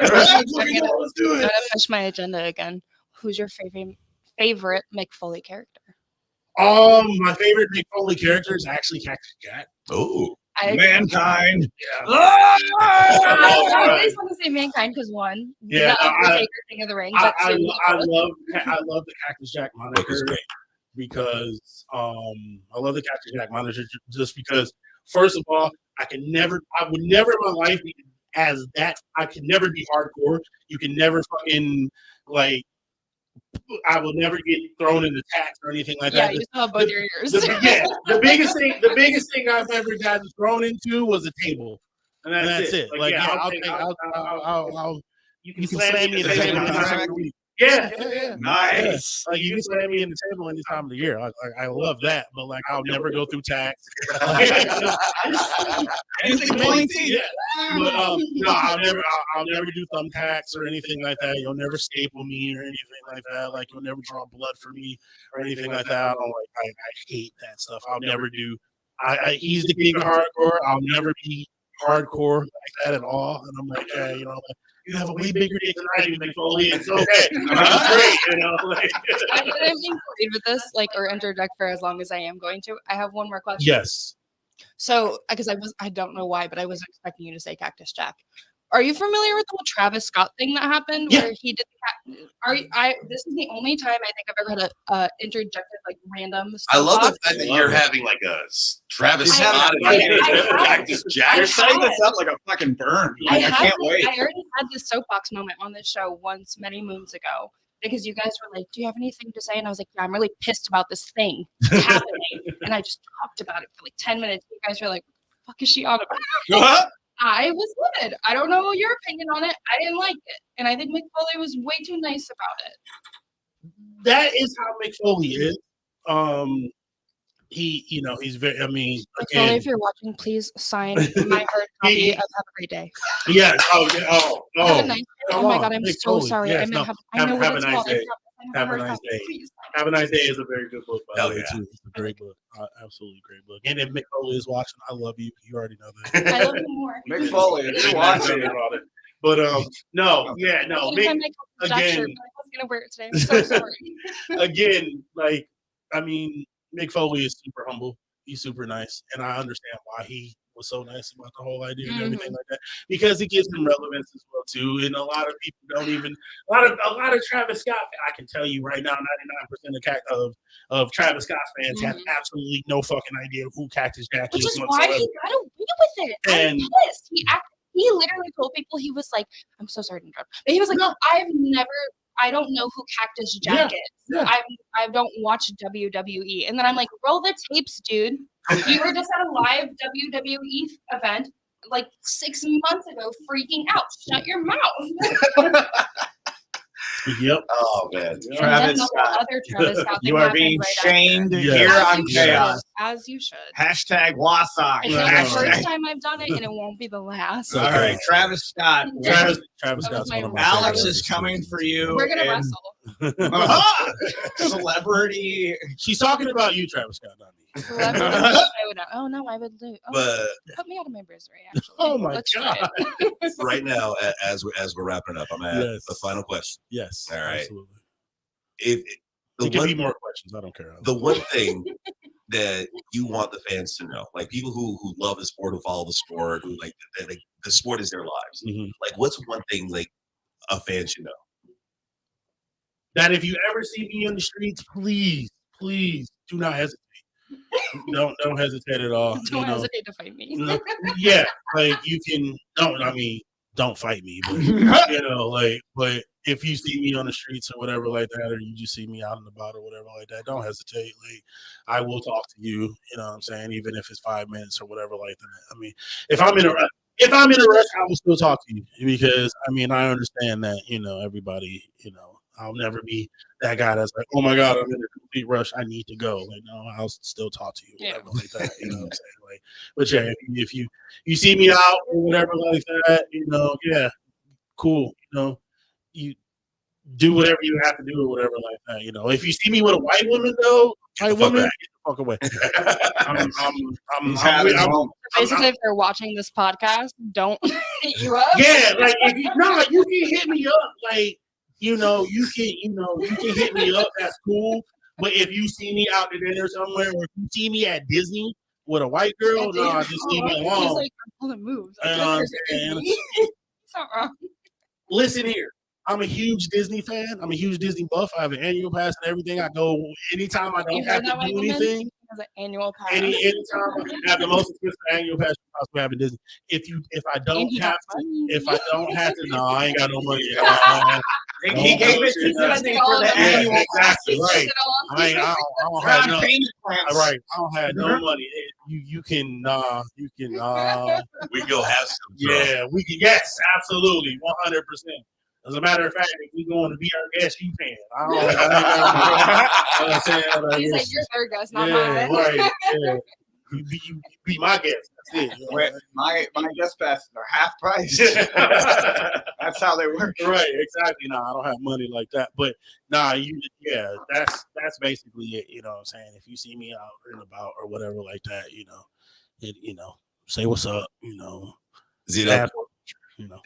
Let's do it. I'm gonna push my agenda again. Who's your favorite Mick Foley character? My favorite Mick Foley character is actually Cactus Jack. Oh, Mankind. Yeah. I always want to say Mankind because one. Yeah, the Undertaker King of the Ring. I love the Cactus Jack moniker because I love the Cactus Jack moniker just because, first of all, I would never in my life be as that. I could never be hardcore. You can never fucking like. I will never get thrown into tax or anything like that. Yeah, you still have both your ears. The biggest thing I've ever gotten thrown into was a table, and that's it. Like, you can slam me in the table. Yeah. Nice. Like, you can slam me in the table any time of the year. I love that, but like I'll never go through tax. Anything pointy? Yeah. But no, I'll never do thumbtacks or anything like that. You'll never staple me or anything like that. Like, you'll never draw blood for me or anything like that. I hate that stuff. I'll never do. He's the king of hardcore. I'll never be hardcore like that at all. And I'm like, yeah, you have a way bigger dick than I do, Mick Foley. It's okay. That's great, I'm being played with this, or interject for as long as I am going to. I have one more question. Yes. So, because I don't know why, but I was expecting you to say Cactus Jack. Are you familiar with the whole Travis Scott thing that happened where he did? This is the only time I think I've ever had a interjected random. I love the fact that you're having like a Travis Scott and Cactus Jack. You're setting this up like a fucking burn. I can't wait. I already had this soapbox moment on this show once many moons ago because you guys were like, "Do you have anything to say?" And I was like, "Yeah, I'm really pissed about this thing happening." And I just talked about it for like 10 minutes. You guys were like, "What the fuck is she on about?" I was livid. I don't know your opinion on it. I didn't like it. And I think Mick Foley was way too nice about it. That is how Mick Foley is. He's very, Mick Foley, if you're watching, please sign my hard copy of Have a Great Day. Yeah. Have a nice day. Oh my God, I'm Mick so Foley. sorry. Yes, I know what it's nice called. day. Have a nice day. Have a Nice Day is a very good book, by the way, too. It's a great book. Absolutely great book. And if Mick Foley is watching, I love you. You already know that. I love you more. Mick Foley, if you're watching. But no. Mick, again, I was gonna wear it today. I'm so sorry. Again, Mick Foley is super humble. He's super nice, and I understand why he was so nice about the whole idea and everything like that, because it gives him relevance as well too. And a lot of people don't even a lot of Travis Scott. I can tell you right now, 99% of Travis Scott fans have absolutely no fucking idea who Cactus Jack Which is. is why he got away with it. I'm pissed. He literally told people, he was like, I'm so sorry to interrupt, but he was like, no, I don't know who Cactus Jack is. Yeah. I don't watch WWE. And then I'm like, roll the tapes, dude. You were just at a live WWE event like 6 months ago freaking out. Shut your mouth. Yep. Oh man, Travis Scott. You are being shamed here on Chaos. As you should. Hashtag Wasock. It's not the first time I've done it, and it won't be the last. All right, Travis Scott. Travis Scott's one of my Alex is coming for you. We're gonna wrestle. Celebrity. She's talking about you, Travis Scott, not me. Oh no, I would lose. But put me out of my misery. Actually. Oh my god! Right now, as we're wrapping up, I'm at the final question. Yes. All right. Absolutely. There can be more questions. I don't care. The one thing that you want the fans to know, like people who love the sport, who follow the sport, who like the sport is their lives. Like, what's one thing like a fan should know? That if you ever see me on the streets, please do not hesitate. Don't hesitate at all. Don't hesitate to fight me. Yeah, like you can. Don't fight me, but but if you see me on the streets or whatever like that, or you just see me out and about or whatever like that, don't hesitate. Like, I will talk to you. You know what I'm saying? Even if it's 5 minutes or whatever like that. I mean, if I'm in a rush, I will still talk to you, because I understand that everybody. I'll never be that guy that's like, oh my god, I'm in a complete rush, I need to go. Like, no, I'll still talk to you, whatever like that. You know what I'm saying? Like, but yeah, if you see me out or whatever like that, yeah, cool. You do whatever you have to do or whatever like that. If you see me with a white woman though, get the fuck away. Basically, if they're watching this podcast, don't hit you up. Yeah, like you can hit me up, like. You can hit me up. That's cool. But if you see me out to dinner somewhere, or if you see me at Disney with a white girl, no, just leave me alone. He's like, I'm pulling moves. Listen here. I'm a huge Disney fan. I'm a huge Disney buff. I have an annual pass and everything. I go anytime I don't have to do anything. Has an annual pass. Anytime I have the most expensive annual pass you possibly have in Disney. If I don't have to, no, I ain't got no money. He gave it to Disney for the annual pass. Exactly, right. I don't have no. Right, I don't have no money. You can. We go have some. Yeah, we can. Yes, absolutely, 100%. As a matter of fact, if we going to be our guest, you can. He's like, you're their guest, not mine. Right. Yeah. You be my guest. That's it. My guest passes are half price. That's how they work. Right. Exactly. No, I don't have money like that. But that's basically it. You know what I'm saying? If you see me out and about or whatever like that, say what's up. Zito,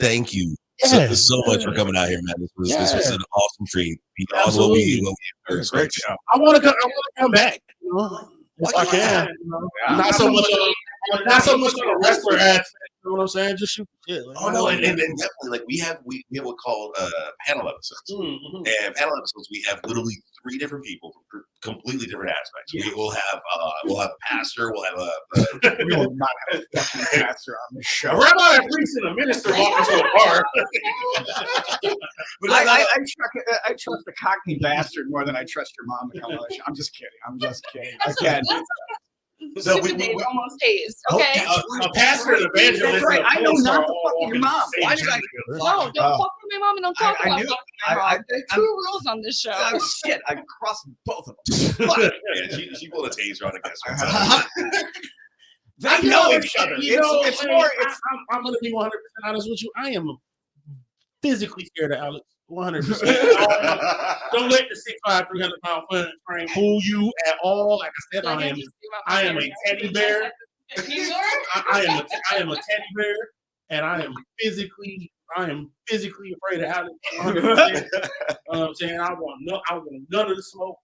thank you. So much for coming out here, man. This was an awesome treat. Absolutely. Great job. I want to come back. If I can. Not so much of a wrestler aspect. You know what I'm saying? Just shoot shit. Like, and definitely, like we have what's called panel episodes. And panel episodes, we have literally 3 different people from completely different aspects. Yeah. We'll have a pastor. We'll have we will not have a fucking pastor on the show. A rabbi, a priest, and a minister walking to a bar. But I trust the cockney bastard more than I trust your mom to come on the show. I'm just kidding. Again. So almost days. Okay. A pastor and evangelist. Right. I know not to fuck with your mom. Why did I? No, don't fuck with my mom and don't talk about my mom. There are 2 rules on this show. Oh shit! I crossed both of them. Yeah, she pulled a taser on a guest. They know each other. It's more. I'm going to be 100% honest with you. I am physically scared of Alex. 100%. Don't let the 6'5", 300-pound frame fool you at all. Like I said, I am a teddy bear. I am a teddy bear, and I am physically I am physically afraid of Alex. You know what I'm saying? I want none of the smoke.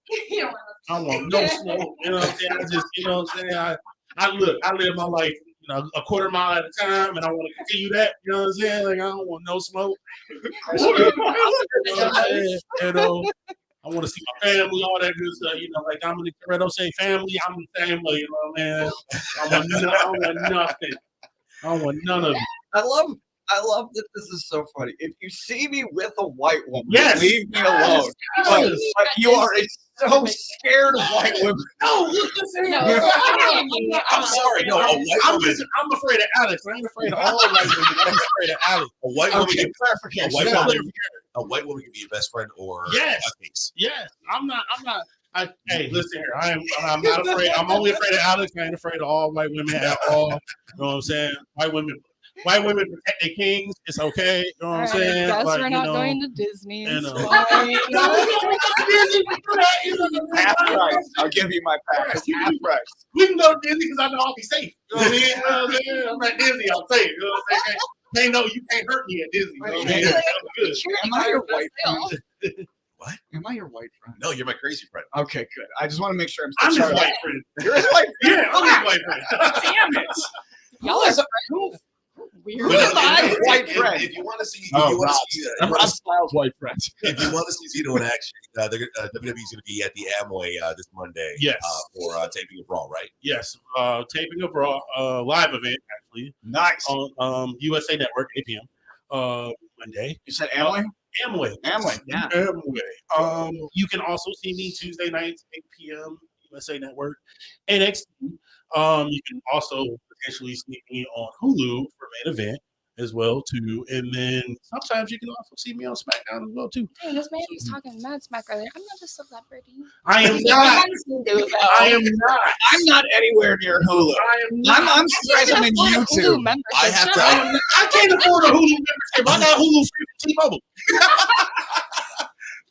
I want no smoke. You know what I'm saying? You know what I'm saying? I live my life, a quarter mile at a time, and I want to continue that. You know what I'm saying? Like, I don't want no smoke. I want to see my family, all that good stuff. Like Dominic Toretto say, family, I'm the family. You know what I mean? I want nothing. I don't want none of it. I love that this is so funny. If you see me with a white woman, leave me alone. But you are so scared of white women. No, look, listen. I'm sorry. No, a white woman. I'm afraid of Alex. I ain't afraid of all white women. I'm afraid of Alex. A white woman. Okay, A white woman can be your best friend or yes. I'm not. Hey, listen here. I'm not afraid. I'm only afraid of Alex. I ain't afraid of all white women at all. You know what I'm saying? White women protect their kings. It's okay. You know what I'm saying? I guess we're not going to Disney. Half price. I'll give you my pass. Half price. We can go to Disney because I know I'll be safe. You know what I mean? I'm at Disney. I'm safe. You know what I'm saying? They know you can't hurt me at Disney. You know what I mean? Good. Am I your white friend? What? Am I your white friend? No, you're my crazy friend. Okay, good. I just want to make sure I'm his white friend. You're his white friend? Yeah, I'm his white friend. Damn it. Y'all are friends. Weird. White friend. If you want to see, I'm Rob Styles' white friend. If you want to see Zito in action, WWE is going to be at the Amway this Monday. Yes. For taping of Raw, right? Yes. Taping of Raw, live event actually. Nice. On USA Network, 8 p.m. Monday. You said Amway? Amway, yeah. Amway. You can also see me Tuesday nights, 8 p.m. USA Network, NXT. You can also potentially see me on Hulu for Main Event as well too, and then sometimes you can also see me on SmackDown as well too. Hey, this man was talking mad smack earlier. I'm not a celebrity. I am not. I am not. I'm not anywhere near Hulu. I'm surprised I'm in YouTube. I have to. I can't afford a Hulu membership. I got Hulu free from T-Mobile.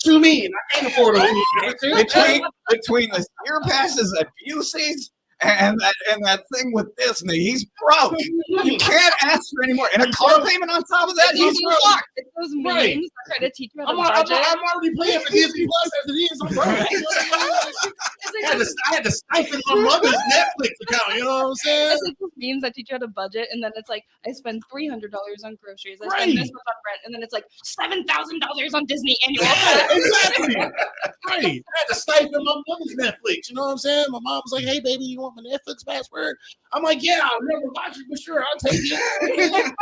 To me, I can't afford a Hulu membership. Between the year passes and Busey's and that thing with Disney, he's broke. You can't ask for any more. And a car payment on top of that, he's broke. It's those memes that try to teach you how to I'm budget. already paying for Disney Plus as it is. I'm broke. I had to siphon my mother's Netflix account. You know what I'm saying? It's like those memes that teach you how to budget, and then it's like I spend $300 on groceries. I spend this much on rent, and then it's like $7,000 on Disney annual. Exactly. Right. I had to siphon my mother's Netflix. You know what I'm saying? My mom was like, "Hey, baby, you want my Netflix password?" I'm like, "Yeah, I'll never watch it, but sure, I'll take it."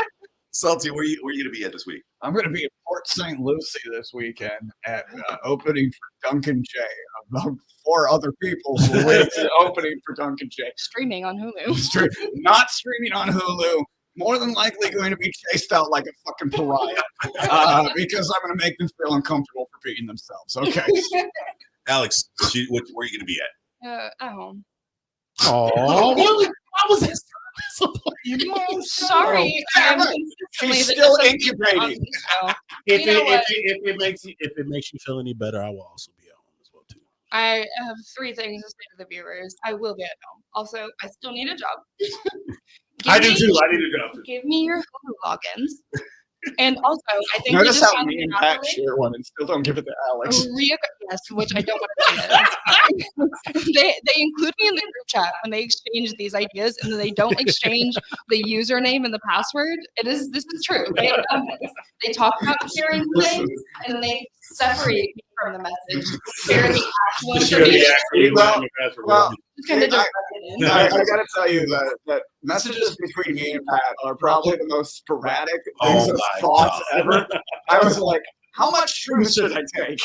Salty, where you going to be at this week? I'm going to be at Port St. Lucie this weekend at opening for Duncan J. About 4 other people who went to opening for Duncan J. Streaming on Hulu. Not streaming on Hulu. More than likely going to be chased out like a fucking pariah because I'm going to make them feel uncomfortable for being themselves. Okay. Alex, where are you going to be at? At home. Oh, really? Why was this? Sorry, she's still incubating. If it makes you feel any better, I will also be at home as well too. I have 3 things to say to the viewers. I will be at home. Also, I still need a job. I do too. I need a job too. Give me your Hulu logins. And also, I think notice how me and Pat share one and still don't give it to Alex. Yes, which I don't want to do. They include me in the group chat when they exchange these ideas, and then they don't exchange the username and the password. This is true. They talk about sharing things, and they separate me from the message. Share the actual information. Well, kind of I gotta tell you that messages between me and Pat are probably the most sporadic things of thoughts ever. I was like, how much shrooms should I take?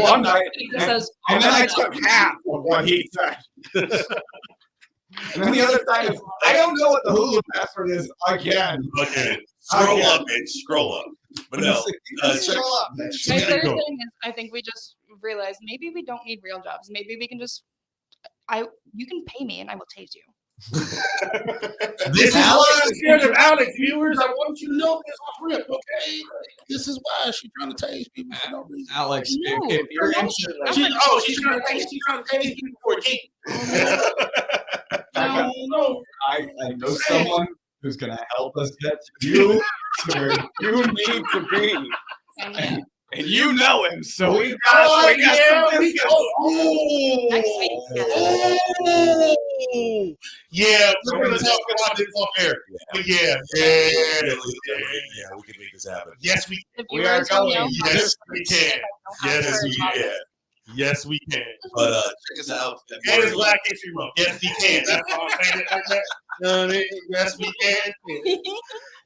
One night, and then I took half of what he said. And then the other time is, I don't know what the Hulu password is again. Okay. Scroll up, bitch. Scroll up. But no. Scroll up, bitch. My third thing is, I think we just realized maybe we don't need real jobs. Maybe we can just you can pay me and I will tase you. This is why I'm scared of Alex, viewers. I want you to know this off rip, okay? This is why she's trying to tase people for no reason. Alex, if you're she's trying to tase people for a king. No. I know someone who's gonna help us get you monster you need to be. And And you know him, so we got Oh, some business. next week. Yeah, we're gonna talk about this off air. But yeah. We can make this happen. Yes, we. If We you are were to know going. how Yes, to we can. Yes, we can. Yes, we can. But check us out. And it's Black History Month. Yes, we can. That's all I'm saying it like that. You know what I mean? Yes, we can.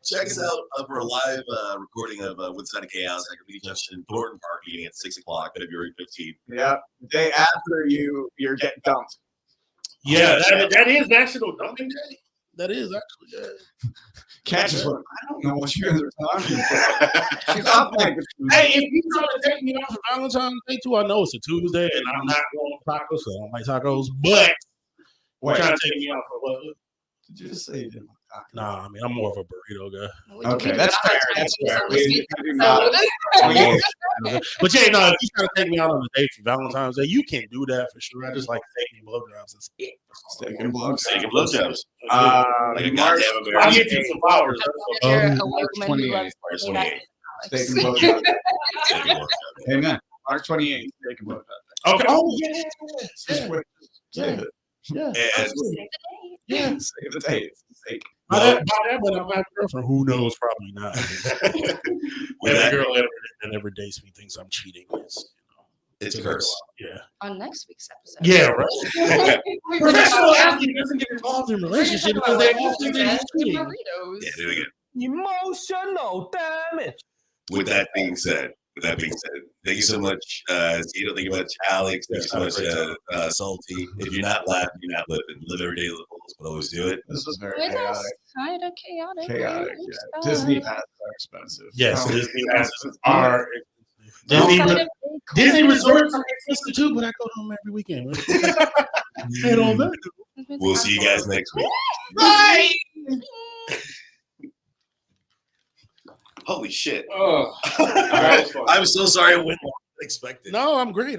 Check us out for a live recording of Woodstock and Chaos at Graffiti Junction, Thornton Park, meeting at 6 o'clock, February 15th. Yeah, the day after you're getting dumped. Yeah, that is National Dumping Day. That is actually. Yeah. Catch us. I don't know what you guys are talking about. She's up like, Hey, if you trying to take me out for Valentine's Day too, I know it's a Tuesday and I'm not going to tacos, so I don't like tacos. But wait, trying to take me out for what? did you just say you didn't like tacos? Nah, I mean, I'm more of a burrito guy. Okay, that's fair. That's fair. We do So not. But yeah, no, if you trying to take me out on a date for Valentine's Day, you can do that for sure. I just like taking blowjobs. That's it. Steak and blowjobs. Steak and blowjobs. Like a March goddamn I'll American. get you some flowers. if you're a woman who 28th, loves March Courtney, that 28th. steak is and Alex. blowjobs. Steak and blowjobs. Amen. March 28th. Steak and blowjobs. Okay. Oh, yeah. Save it. Yeah. And Save the date. Yeah. Save the day. Steak. By that, when I have a girlfriend, who knows? Probably not. with that, Every girl that ever dates me thinks I'm cheating. it's a curse. Yeah. On next week's episode. Yeah, right. Professional athlete doesn't get involved in relationships because they all think they're cheating. Burritos. Yeah, do it again. Emotional damage. With that being said, thank you so much, Zito. Thank you so much, Alex. Thank you so much, Salty. If you're not laughing, you're not living. Live every day, live full, but always do it. This was very It chaotic. is kind of chaotic. Chaotic. right? Yeah. Disney passes are expensive. Yes, Oh, Disney passes are. Disney resorts are expensive too, but I go to them every weekend. And all that. We'll see you guys next week. Bye. Holy shit. Oh. I'm so sorry I went expected. No, I'm great.